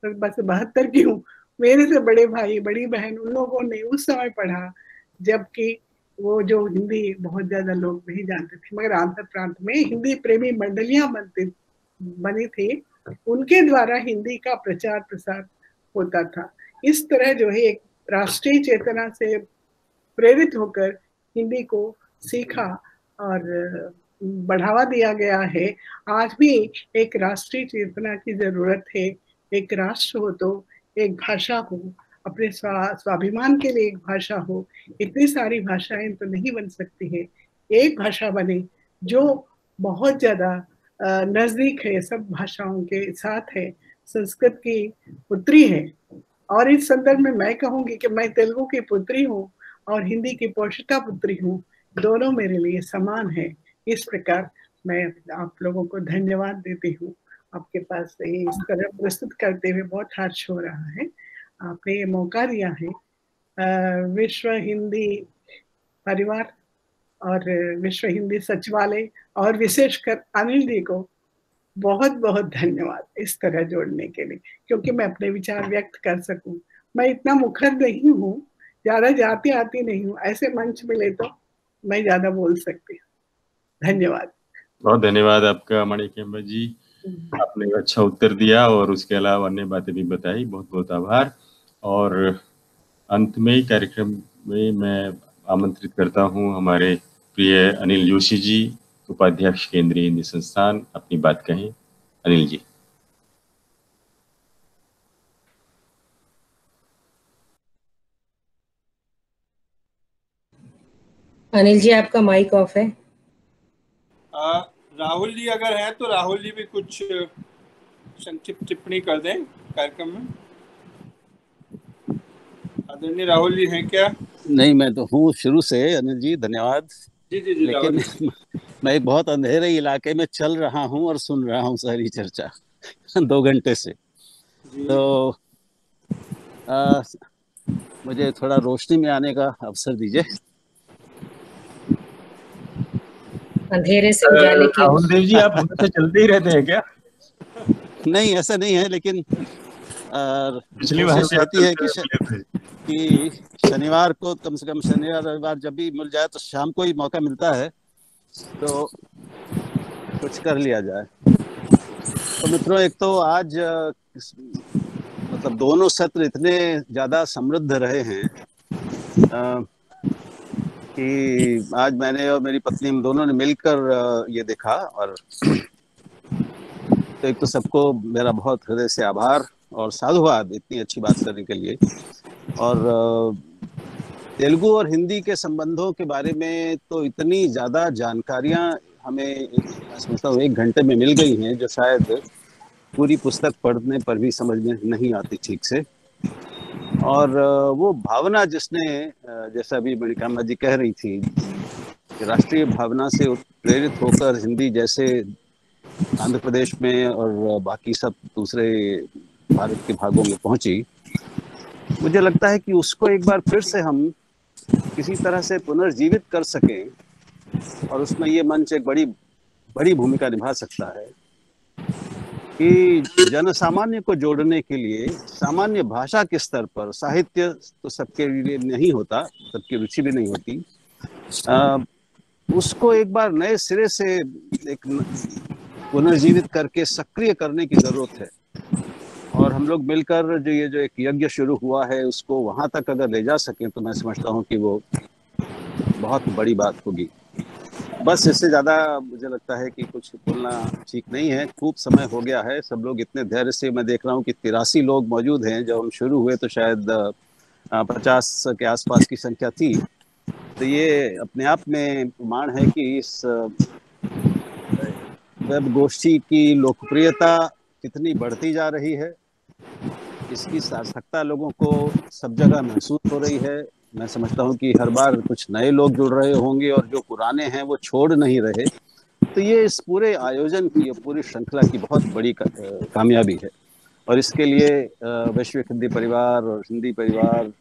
बस 72 की हूँ, मेरे से बड़े भाई बड़ी बहन, उन लोगों ने उस समय पढ़ा जबकि वो जो हिंदी बहुत ज्यादा लोग नहीं जानते थे। मगर आंध्र प्रांत में हिंदी प्रेमी मंडलियां बनी थी, उनके द्वारा हिंदी का प्रचार प्रसार होता था। इस तरह जो है एक राष्ट्रीय चेतना से प्रेरित होकर हिंदी को सीखा और बढ़ावा दिया गया है। आज भी एक राष्ट्रीय चेतना की जरूरत है। एक राष्ट्र हो तो एक भाषा हो, अपने स्वाभिमान के लिए एक भाषा हो। इतनी सारी भाषाएं तो नहीं बन सकती है, एक भाषा बने जो बहुत ज्यादा नजदीक है, सब भाषाओं के साथ है। संस्कृत की पुत्री है, और इस संदर्भ में मैं कहूंगी कि मैं तेलुगु की पुत्री हूँ और हिंदी की पोषिता पुत्री हूँ, दोनों मेरे लिए समान है। इस प्रकार मैं आप लोगों को धन्यवाद देती हूँ। आपके पास इस तरह प्रस्तुत करते हुए बहुत हर्ष हो रहा है, आपने ये मौका दिया है। विश्व हिंदी परिवार और विश्व हिंदी सचिवालय और विशेषकर अनिल जी को बहुत बहुत धन्यवाद इस तरह जोड़ने के लिए, क्योंकि मैं अपने विचार व्यक्त कर सकूं। मैं इतना मुखर नहीं हूँ, ज्यादा जाती आती नहीं हूँ, ऐसे मंच मिले तो मैं ज्यादा बोल सकती हूँ। धन्यवाद। बहुत धन्यवाद आपका माणिक्यम्मा जी, आपने अच्छा उत्तर दिया और उसके अलावा अन्य बातें भी बताई, बहुत बहुत आभार। और अंत में कार्यक्रम में मैं आमंत्रित करता हूं हमारे प्रिय अनिल जोशी जी, उपाध्यक्ष केंद्रीय हिंदी संस्थान, अपनी बात कहें। अनिल जी। अनिल जी, आपका माइक ऑफ है। राहुल जी अगर है तो राहुल जी भी कुछ संक्षिप्त टिप्पणी कर दें कार्यक्रम में। आदरणीय राहुल जी हैं क्या? नहीं, मैं तो हूँ शुरू से। अनिल जी धन्यवाद। जी लेकिन मैं बहुत अंधेरे इलाके में चल रहा हूँ और सुन रहा हूँ सारी चर्चा 2 घंटे से, तो मुझे थोड़ा रोशनी में आने का अवसर दीजिए। अंधेरे से उजाले की। राहुल देव जी, आप से चलते ही रहते हैं क्या? नहीं, ऐसा नहीं है, लेकिन पिछली बार रहती है कि शनिवार को, कम से कम शनिवार रविवार जब भी मिल जाए तो शाम को ही मौका मिलता है तो कुछ कर लिया जाए। तो मित्रों, एक तो आज मतलब दोनों सत्र इतने ज्यादा समृद्ध रहे हैं कि आज मैंने और मेरी पत्नी, हम दोनों ने मिलकर ये देखा। और तो एक तो सबको मेरा बहुत हृदय से आभार और साधुवाद इतनी अच्छी बात करने के लिए। और तेलुगु और हिंदी के संबंधों के बारे में तो इतनी ज्यादा जानकारियां हमें, मैं समझता हूँ, 1 घंटे में मिल गई हैं, जो शायद पूरी पुस्तक पढ़ने पर भी समझ में नहीं आती ठीक से। और वो भावना जिसने, जैसा अभी मणिकांबा जी कह रही थी, राष्ट्रीय भावना से प्रेरित होकर हिंदी जैसे आंध्र प्रदेश में और बाकी सब दूसरे भारत के भागों में पहुंची, मुझे लगता है कि उसको एक बार फिर से हम किसी तरह से पुनर्जीवित कर सकें। और उसमें ये मंच एक बड़ी बड़ी भूमिका निभा सकता है कि जनसामान्य को जोड़ने के लिए सामान्य भाषा के स्तर पर, साहित्य तो सबके लिए नहीं होता, सबकी रुचि भी नहीं होती, उसको एक बार नए सिरे से एक पुनर्जीवित करके सक्रिय करने की जरूरत है। और हम लोग मिलकर जो एक यज्ञ शुरू हुआ है, उसको वहां तक अगर ले जा सकें तो मैं समझता हूँ कि वो बहुत बड़ी बात होगी। बस इससे ज्यादा मुझे लगता है कि कुछ बोलना ठीक नहीं है। खूब समय हो गया है, सब लोग इतने धैर्य से, मैं देख रहा हूँ कि 83 लोग मौजूद हैं। जब हम शुरू हुए तो शायद 50 के आसपास की संख्या थी। तो ये अपने आप में प्रमाण है कि इस वेब गोष्ठी की लोकप्रियता कितनी बढ़ती जा रही है, इसकी सार्थकता लोगों को सब जगह महसूस हो रही है। मैं समझता हूँ कि हर बार कुछ नए लोग जुड़ रहे होंगे और जो पुराने हैं वो छोड़ नहीं रहे। तो ये इस पूरे आयोजन की, पूरी श्रृंखला की बहुत बड़ी कामयाबी है। और इसके लिए वैश्विक हिंदी परिवार और हिंदी परिवार,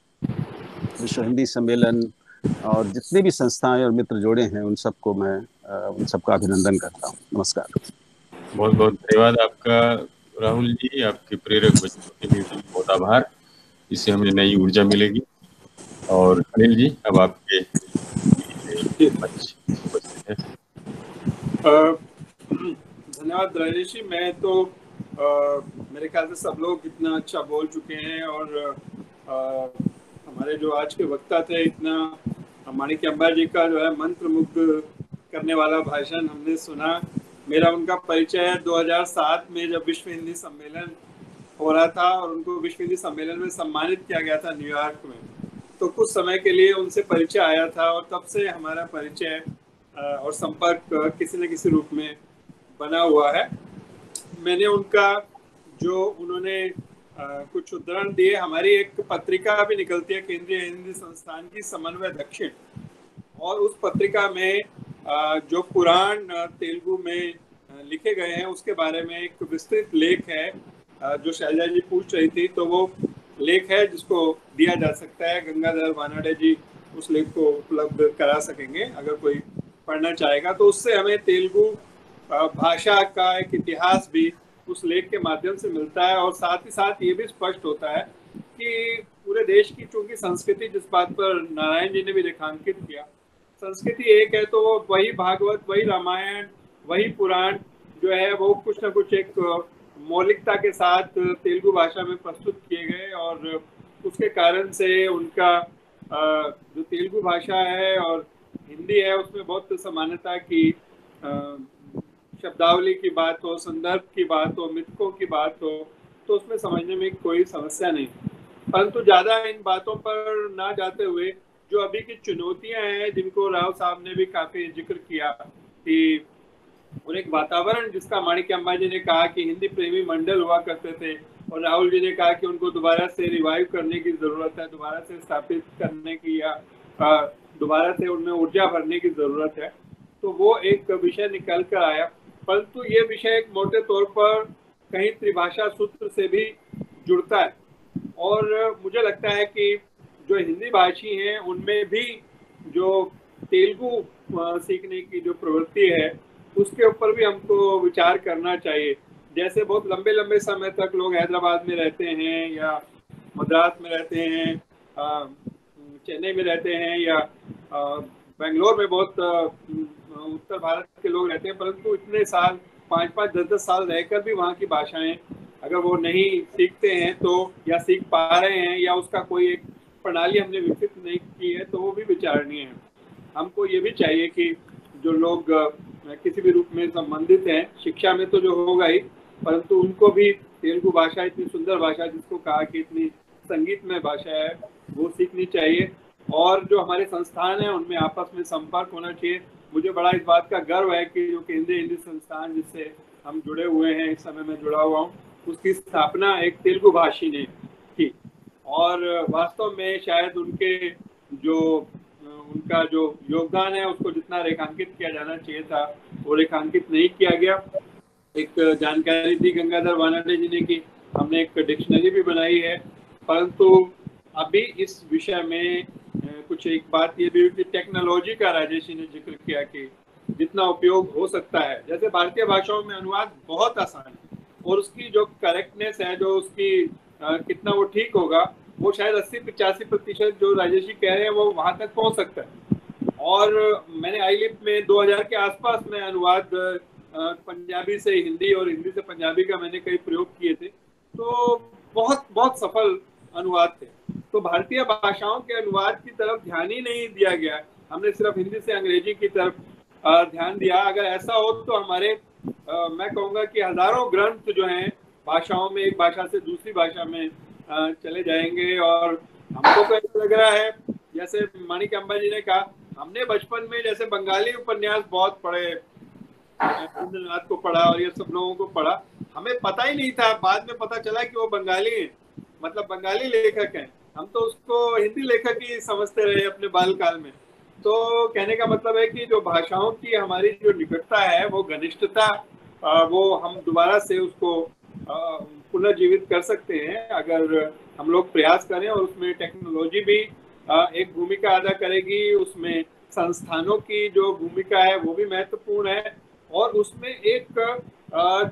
विश्व हिंदी सम्मेलन और जितने भी संस्थाएं और मित्र जोड़े हैं, उन सबको मैं उन सबका अभिनंदन करता हूँ। नमस्कार। बहुत बहुत धन्यवाद आपका राहुल जी, आपके प्रेरक वचनों के लिए बहुत आभार। इससे हमें नई ऊर्जा मिलेगी। और अनिल जी, अब आपके उपस्थित है। धन्यवाद राजेश जी। मैं तो मेरे ख्याल से सब लोग इतना अच्छा बोल चुके हैं और हमारे जो आज के वक्ता थे, इतना माणिक्यांबा जी का जो है मंत्र मुग्ध करने वाला भाषण हमने सुना। मेरा उनका परिचय 2007 में जब विश्व हिंदी सम्मेलन हो रहा था और उनको विश्व हिंदी सम्मेलन में सम्मानित किया गया था न्यूयॉर्क में, तो कुछ समय के लिए उनसे परिचय आया था और तब से हमारा परिचय और संपर्क किसी न किसी रूप में बना हुआ है। मैंने उनका जो उन्होंने कुछ उदाहरण दिए, हमारी एक पत्रिका भी निकलती है केंद्रीय हिंदी संस्थान की, समन्वय दक्षिण, और उस पत्रिका में जो पुराण तेलुगु में लिखे गए हैं उसके बारे में एक विस्तृत लेख है जो शैलजा जी पूछ रही थी। तो वो लेख है जिसको दिया जा सकता है, गंगाधर वानाडे जी उस लेख को उपलब्ध करा सकेंगे अगर कोई पढ़ना चाहेगा। तो उससे हमें तेलुगु भाषा का एक इतिहास भी उस लेख के माध्यम से मिलता है। और साथ ही साथ ये भी स्पष्ट होता है कि पूरे देश की चूंकि संस्कृति, जिस बात पर नारायण जी ने भी रेखांकित किया, संस्कृति एक है, तो वो वही भागवत, वही रामायण, वही पुराण जो है वो कुछ ना कुछ एक मौलिकता के साथ तेलुगु भाषा में प्रस्तुत किए गए। और उसके कारण से उनका जो तेलुगु भाषा है और हिंदी है उसमें बहुत समानता की, शब्दावली की बात हो, संदर्भ की बात हो, मिथकों की बात हो, तो उसमें समझने में कोई समस्या नहीं। परंतु ज़्यादा इन बातों पर ना जाते हुए जो अभी की चुनौतियां हैं, जिनको राव साहब ने भी काफ़ी जिक्र किया, कि और एक वातावरण जिसका माणिक्यांबा जी ने कहा कि हिंदी प्रेमी मंडल हुआ करते थे, और राहुल जी ने कहा कि उनको दोबारा से रिवाइव करने की ज़रूरत है, दोबारा से स्थापित करने की या दोबारा से उनमें ऊर्जा भरने की ज़रूरत है। तो वो एक विषय निकल कर आया। परंतु ये विषय एक मोटे तौर पर कहीं त्रिभाषा सूत्र से भी जुड़ता है। और मुझे लगता है कि जो हिंदी भाषी हैं उनमें भी जो तेलुगु सीखने की जो प्रवृत्ति है उसके ऊपर भी हमको विचार करना चाहिए। जैसे बहुत लंबे लंबे समय तक लोग हैदराबाद में रहते हैं या मद्रास में रहते हैं, चेन्नई में रहते हैं या बेंगलोर में बहुत उत्तर भारत के लोग रहते हैं, परंतु इतने साल 5-5, 10-10 साल रहकर भी वहाँ की भाषाएं अगर वो नहीं सीखते हैं तो, या सीख पा रहे हैं, या उसका कोई एक प्रणाली हमने विकसित नहीं की है, तो वो भी विचारणीय है। हमको ये भी चाहिए कि जो लोग किसी भी रूप में संबंधित हैं, शिक्षा में तो जो होगा ही, परंतु उनको भी तेलुगु भाषा, इतनी सुंदर भाषा जिसको कहा कि इतनी संगीतमय भाषा है, वो सीखनी चाहिए। और जो हमारे संस्थान हैं उनमें आपस में संपर्क होना चाहिए। मुझे बड़ा इस बात का गर्व है कि जो केंद्रीय हिंदी संस्थान जिससे हम जुड़े हुए हैं, इस समय मैं जुड़ा हुआ हूँ, उसकी स्थापना एक तेलुगु भाषी ने की। और वास्तव में शायद उनका जो योगदान है उसको जितना रेखांकित किया जाना चाहिए था वो रेखांकित नहीं किया गया। एक जानकारी दी गंगाधर वानाडे जी ने कि हमने एक डिक्शनरी भी बनाई है, परंतु अभी इस विषय में कुछ एक बात ये भी, टेक्नोलॉजी का राजेश जी ने जिक्र किया कि जितना उपयोग हो सकता है, जैसे भारतीय भाषाओं में अनुवाद बहुत आसान है और उसकी जो करेक्टनेस है, जो उसकी कितना वो ठीक होगा, वो शायद 80-85% जो राजेश जी कह रहे हैं वो वहां तक पहुंच सकता है। और मैंने आईलिप में 2000 के आसपास में अनुवाद पंजाबी से हिंदी और हिंदी से पंजाबी का मैंने कई प्रयोग किए थे, तो बहुत बहुत सफल अनुवाद थे। तो भारतीय भाषाओं के अनुवाद की तरफ ध्यान ही नहीं दिया गया, हमने सिर्फ हिंदी से अंग्रेजी की तरफ ध्यान दिया। अगर ऐसा हो तो हमारे मैं कहूँगा कि हजारों ग्रंथ जो हैं भाषाओं में, एक भाषा से दूसरी भाषा में चले जाएंगे। और हमको तो ऐसा लग रहा है, जैसे माणिक अम्बा जी ने कहा, हमने बचपन में जैसे बंगाली उपन्यास बहुत पढ़े, रविंद्रनाथ को पढ़ा और ये सब लोगों को पढ़ा, हमें पता ही नहीं था, बाद में पता चला कि वो बंगाली हैं, मतलब बंगाली लेखक हैं। हम तो उसको हिंदी लेखक ही समझते रहे अपने बालकाल में। तो कहने का मतलब है कि जो भाषाओं की हमारी जो निकटता है, वो घनिष्ठता, वो हम दोबारा से उसको पुनर्जीवित कर सकते हैं अगर हम लोग प्रयास करें। और उसमें टेक्नोलॉजी भी एक भूमिका अदा करेगी, उसमें संस्थानों की जो भूमिका है वो भी महत्वपूर्ण है। और उसमें एक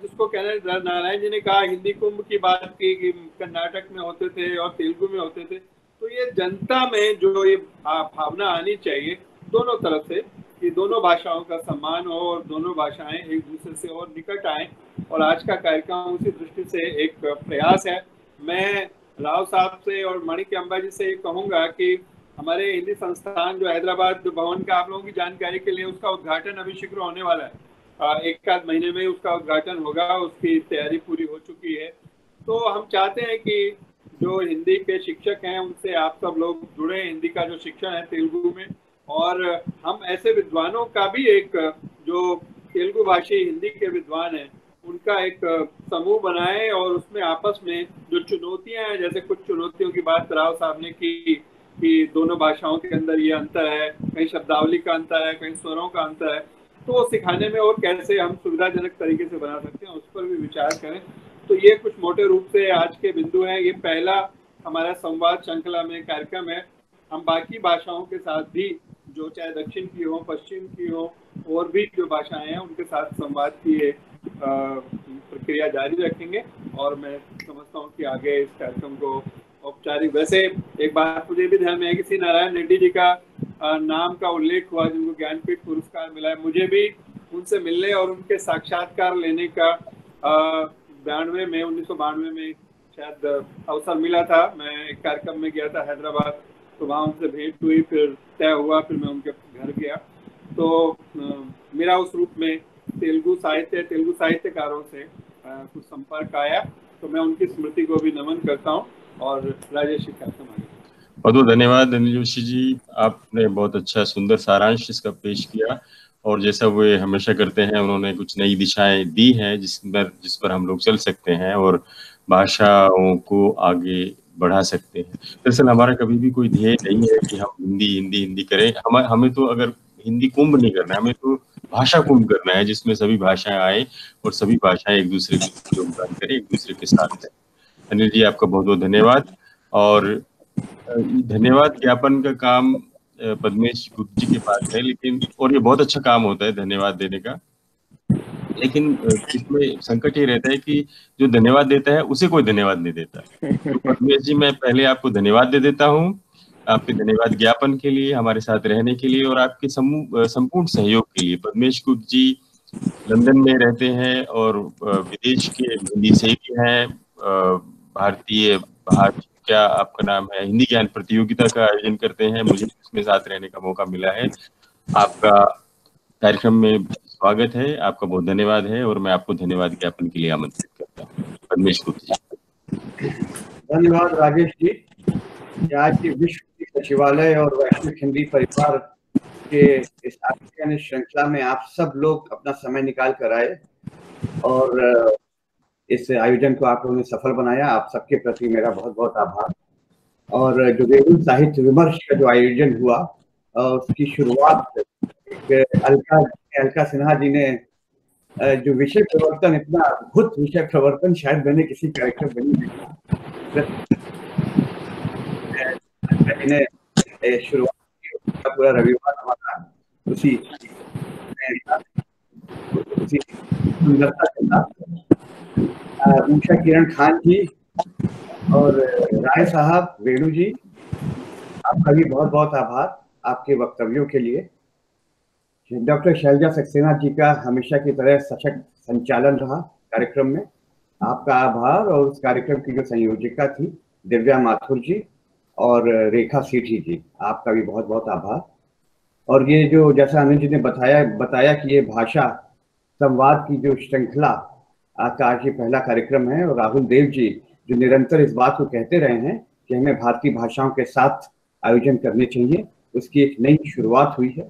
जिसको कहना, नारायण जी ने कहा हिंदी कुंभ की बात की कि कर्नाटक में होते थे और तेलुगु में होते थे, तो ये जनता में जो ये भावना आनी चाहिए दोनों तरफ से कि दोनों भाषाओं का सम्मान हो और दोनों भाषाएं एक दूसरे से और निकट आएं। और आज का कार्यक्रम उसी दृष्टि से एक प्रयास है। मैं राव साहब से और माणिक अम्बा जी से कहूँगा कि हमारे हिंदी संस्थान जो हैदराबाद भवन का, आप लोगों की जानकारी के लिए, उसका उद्घाटन अभी शीघ्र होने वाला है, एक आध महीने में उसका उद्घाटन होगा, उसकी तैयारी पूरी हो चुकी है। तो हम चाहते हैं कि जो हिंदी के शिक्षक हैं उनसे आप सब लोग जुड़े, हिंदी का जो शिक्षण है तेलुगु में, और हम ऐसे विद्वानों का भी एक, जो तेलुगु भाषी हिंदी के विद्वान हैं, उनका एक समूह बनाएं और उसमें आपस में जो चुनौतियां हैं, जैसे कुछ चुनौतियों की बात राव साहब ने की कि दोनों भाषाओं के अंदर ये अंतर है, कहीं शब्दावली का अंतर है, कहीं स्वरों का अंतर है, तो सिखाने में और कैसे हम सुविधाजनक तरीके से बना सकते हैं, उस पर भी विचार करें। तो ये कुछ मोटे रूप से आज के बिंदु हैं। ये पहला हमारा संवाद श्रृंखला में कार्यक्रम है। हम बाकी भाषाओं के साथ भी, जो चाहे दक्षिण की हो, पश्चिम की हो, और भी जो भाषाएं हैं उनके साथ संवाद की प्रक्रिया जारी रखेंगे। और मैं समझता हूँ कि आगे इस कार्यक्रम को औपचारिक, वैसे एक बात मुझे भी ध्यान में है कि श्री नारायण रेड्डी जी का नाम का उल्लेख हुआ, जिनको ज्ञानपीठ पुरस्कार मिला है। मुझे भी उनसे मिलने और उनके साक्षात्कार लेने का 1992 में शायद अवसर मिला था। मैं एक कार्यक्रम में गया था हैदराबाद, तो वहाँ उनसे भेंट हुई, फिर तय हुआ, फिर मैं उनके घर गया। तो मेरा उस रूप में तेलुगु साहित्यकारों से कुछ संपर्क आया, तो मैं उनकी स्मृति को भी नमन करता हूँ। और राजेश जी, बहुत बहुत धन्यवाद अनिल जोशी जी, आपने बहुत अच्छा सुंदर सारांश इसका पेश किया। और जैसा वे हमेशा करते हैं, उन्होंने कुछ नई दिशाएं दी हैं जिस पर हम लोग चल सकते हैं और भाषाओं को आगे बढ़ा सकते हैं। दरअसल हमारा कभी भी कोई ध्येय नहीं है कि हम हिंदी करें। हमें तो अगर हिंदी कुंभ नहीं करना है, हमें तो भाषा कुंभ करना है, जिसमें सभी भाषाएं आए और सभी भाषाएं एक दूसरे के योगदान करें, एक दूसरे के साथ है। अनिल जी, आपका बहुत बहुत धन्यवाद। और धन्यवाद ज्ञापन का काम पद्मेश गुप्त जी के पास है, लेकिन और ये बहुत अच्छा काम होता है धन्यवाद देने का, लेकिन इसमें संकट ये रहता है कि जो धन्यवाद देता है उसे कोई धन्यवाद नहीं देता। तो पद्मेश जी, मैं पहले आपको धन्यवाद दे देता हूँ, आपके धन्यवाद ज्ञापन के लिए, हमारे साथ रहने के लिए और आपके संपूर्ण सहयोग के लिए। पद्मेश गुप्त जी लंदन में रहते हैं और विदेश के हिंदी से भी हैं। भारतीय भाषा, क्या आपका नाम है, हिंदी ज्ञान प्रतियोगिता का आयोजन करते हैं। मुझे उसमें साथ रहने का मौका मिला है। आपका कार्यक्रम में स्वागत है, आपका बहुत धन्यवाद है और मैं आपको धन्यवाद ज्ञापन के लिए आमंत्रित करता हूँ। परमेश गुप्त जी। धन्यवाद राजेश जी। आज की विश्व सचिवालय और वैश्विक हिंदी परिवार के इस आयोजन श्रृंखला में आप सब लोग अपना समय निकाल कर आए और इस आयोजन को आप लोगों ने सफल बनाया। आप सबके प्रति मेरा बहुत बहुत आभार। और जो वेणु साहित्य विमर्श का जो आयोजन हुआ उसकी शुरुआत अलका सिन्हा जी ने जो विषय प्रवर्तन, इतना अद्भुत विषय प्रवर्तन शायद मैंने किसी कार्यक्रम में नहीं देखा। शुरुआत की, पूरा रविवार हमारा उसी सुंदरता के साथ उषा किरण खान जी और राय साहब, वेणु जी, आपका भी बहुत बहुत आभार आपके वक्तव्यों के लिए। डॉक्टर शैलजा सक्सेना जी का हमेशा की तरह सशक्त संचालन रहा कार्यक्रम में, आपका आभार। और उस कार्यक्रम की जो संयोजिका थी दिव्या माथुर जी और रेखा सेठी जी, आपका भी बहुत बहुत आभार। और ये जो जैसा अनिल जी ने बताया कि ये भाषा संवाद की जो श्रृंखला का आज ये पहला कार्यक्रम है और राहुल देव जी जो निरंतर इस बात को कहते रहे हैं कि हमें भारतीय भाषाओं के साथ आयोजन करने चाहिए, उसकी एक नई शुरुआत हुई है।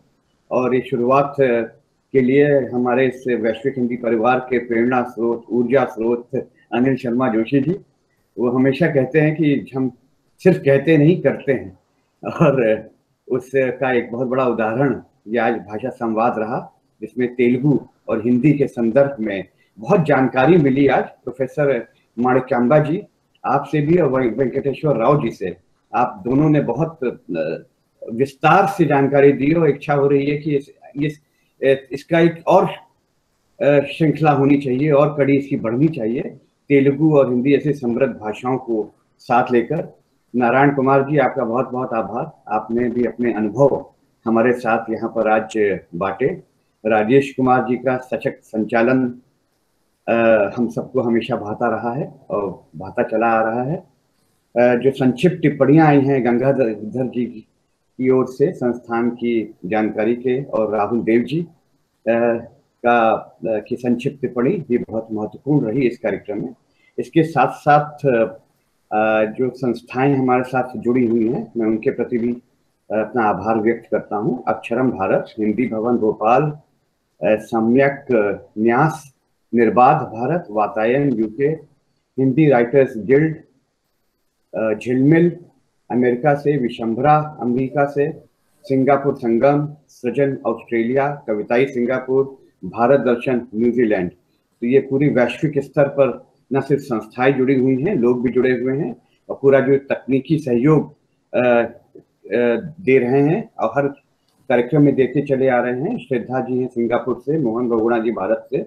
और ये शुरुआत के लिए हमारे इस वैश्विक हिंदी परिवार के प्रेरणा स्रोत, ऊर्जा स्रोत अनिल शर्मा जोशी जी, वो हमेशा कहते हैं कि हम सिर्फ कहते नहीं करते हैं, और उसका एक बहुत बड़ा उदाहरण ये आज भाषा संवाद रहा, जिसमें तेलुगु और हिंदी के संदर्भ में बहुत जानकारी मिली। आज प्रोफेसर माणिक्यांबा जी आपसे भी और वेंकटेश्वर राव जी से, आप दोनों ने बहुत विस्तार से जानकारी दी और इच्छा हो रही है कि इसका एक और श्रृंखला होनी चाहिए और कड़ी इसकी बढ़नी चाहिए, तेलुगु और हिंदी ऐसे समृद्ध भाषाओं को साथ लेकर। नारायण कुमार जी, आपका बहुत बहुत आभार, आपने भी अपने अनुभव हमारे साथ यहाँ पर आज बांटे। राजेश कुमार जी का सशक्त संचालन हम सबको हमेशा भाता रहा है और भाता चला आ रहा है। जो संक्षिप्त टिप्पणियां आई हैं गंगाधर जी की ओर से संस्थान की जानकारी के, और राहुल देव जी की संक्षिप्त टिप्पणी भी बहुत महत्वपूर्ण रही इस कार्यक्रम में। इसके साथ साथ जो संस्थाएं हमारे साथ जुड़ी हुई हैं, मैं उनके प्रति भी अपना आभार व्यक्त करता हूँ। अक्षरम भारत, हिंदी भवन भोपाल, सम्यक न्यास, निर्बाध Bharat, Vatayan UK, Hindi writers guild, झिलमिल अमेरिका से, विशंभरा अमेरिका से, सिंगापुर संगम, सृजन ऑस्ट्रेलिया, कविताई सिंगापुर, भारत दर्शन न्यूजीलैंड। तो ये पूरी वैश्विक स्तर पर न सिर्फ संस्थाएं जुड़ी हुई हैं, लोग भी जुड़े हुए हैं और पूरा जो तकनीकी सहयोग दे रहे हैं और हर कार्यक्रम में देते चले आ रहे हैं। श्रद्धा जी हैं सिंगापुर से, मोहन बहुगुणा जी भारत से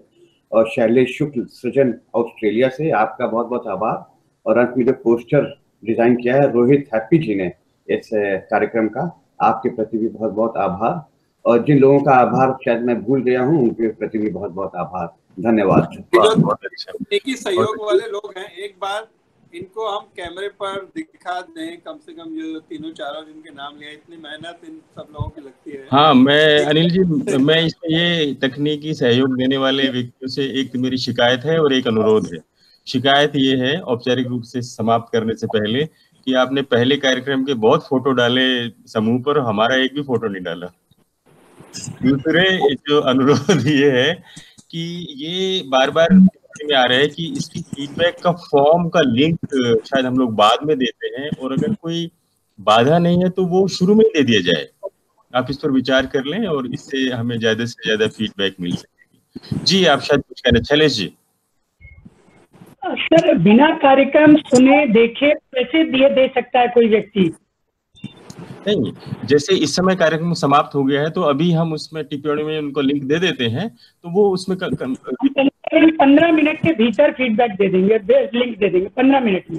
और शैलेश शुक्ल सृजन ऑस्ट्रेलिया से, आपका बहुत बहुत आभार। और अंत में जो पोस्टर डिजाइन किया है रोहित हैप्पी जी ने इस कार्यक्रम का, आपके प्रति भी बहुत बहुत आभार। और जिन लोगों का आभार शायद मैं भूल गया हूँ, उनके प्रति भी बहुत बहुत आभार, धन्यवाद। तकनीकी सहयोग वाले लोग हैं, एक बार इनको हम कैमरे पर दिखा दें, कम से कम जो तीनों चारों जिनके नाम लिया, इतनी मेहनत इन सब लोगों की लगती है। हाँ, मैं अनिल जी, मैं इसमें ये तकनीकी सहयोग देने वाले व्यक्तियों से एक मेरी शिकायत है और एक अनुरोध है। शिकायत ये है, औपचारिक रूप से समाप्त करने से पहले, कि आपने पहले कार्यक्रम के बहुत फोटो डाले समूह पर, हमारा एक भी फोटो नहीं डाला। दूसरे जो अनुरोध ये है कि ये बार बार में आ रहा है कि इसकी फीडबैक का फॉर्म का लिंक शायद हम लोग बाद में देते हैं, और अगर कोई बाधा नहीं है तो वो शुरू में दे दिया जाए। आप इस पर विचार कर लें और इससे हमें ज्यादा से ज्यादा फीडबैक मिल सकेगी। जी, आप शायद कुछ कहना, शैलेश जी। सर, बिना कार्यक्रम सुने देखे कैसे दे सकता है कोई व्यक्ति? नहीं, जैसे इस समय कार्यक्रम समाप्त हो गया है तो अभी हम उसमें टिप्पणी में उनको लिंक दे देते हैं, तो वो उसमें 15 मिनट के भीतर फीडबैक दे देंगे, लिंक दे देंगे 15 मिनट में।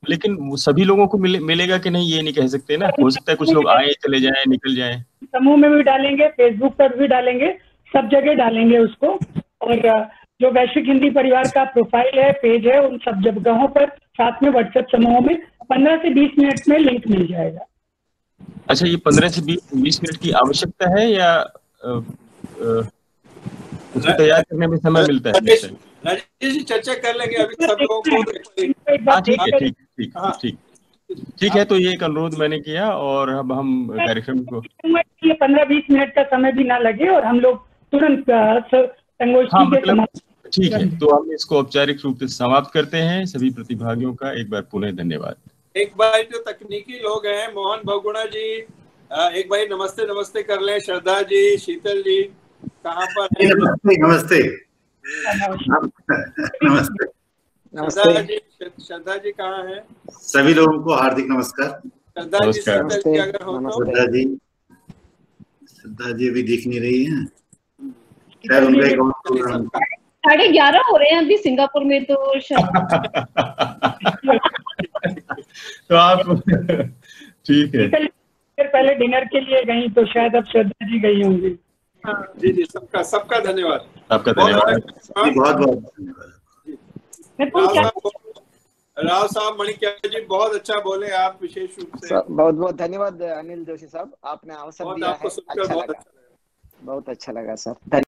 लेकिन वो सभी लोगों को मिलेगा कि नहीं, ये नहीं कह सकते ना। हो सकता है कुछ लोग आए चले जाएं, निकल जाएं। समूह में भी डालेंगे, फेसबुक पर भी डालेंगे, सब जगह डालेंगे उसको, और जो वैश्विक हिंदी परिवार का प्रोफाइल है, पेज है, उन सब जगहों पर साथ में व्हाट्सएप समूह में 15 से 20 मिनट में लिंक मिल जाएगा। अच्छा, ये 15 से 20 मिनट की आवश्यकता है या उसको तैयार करने में समय मिलता है? राजेश जी चर्चा कर लेंगे अभी सब लोगों को। हाँ ठीक है, ठीक है। तो ये एक अनुरोध मैंने किया और अब हम कार्यक्रम को 15-20 मिनट का समय भी ना लगे और हम लोग तुरंत संगोष्ठी के समाप्त। ठीक है, तो हम इसको औपचारिक रूप से समाप्त करते हैं। सभी प्रतिभागियों का एक बार पुनः धन्यवाद। एक बार जो तकनीकी लोग हैं, मोहन बहुगुणा जी, एक बार नमस्ते कर लें। श्रद्धा जी, शीतल जी कहाँ पर हैं? नमस्ते। श्रद्धा जी कहाँ है? सभी लोगों को हार्दिक नमस्कार। श्रद्धा जी, शीतल जी अगर हो तो। श्रद्धा जी अभी दिख नहीं रही है, खैर उनका एक 11:30 हो रहे हैं अभी सिंगापुर में, तो तो आप ठीक है, फिर पहले डिनर के लिए गई तो शायद अब श्रद्धा जी गई होंगी। जी सबका धन्यवाद। आपका धन्यवाद, बहुत धन्यवाद। राव साहब, मणिक्या जी बहुत अच्छा बोले आप, विशेष रूप से बहुत बहुत धन्यवाद अनिल जोशी साहब, आपने अवसर दिया है। बहुत अच्छा लगा सर।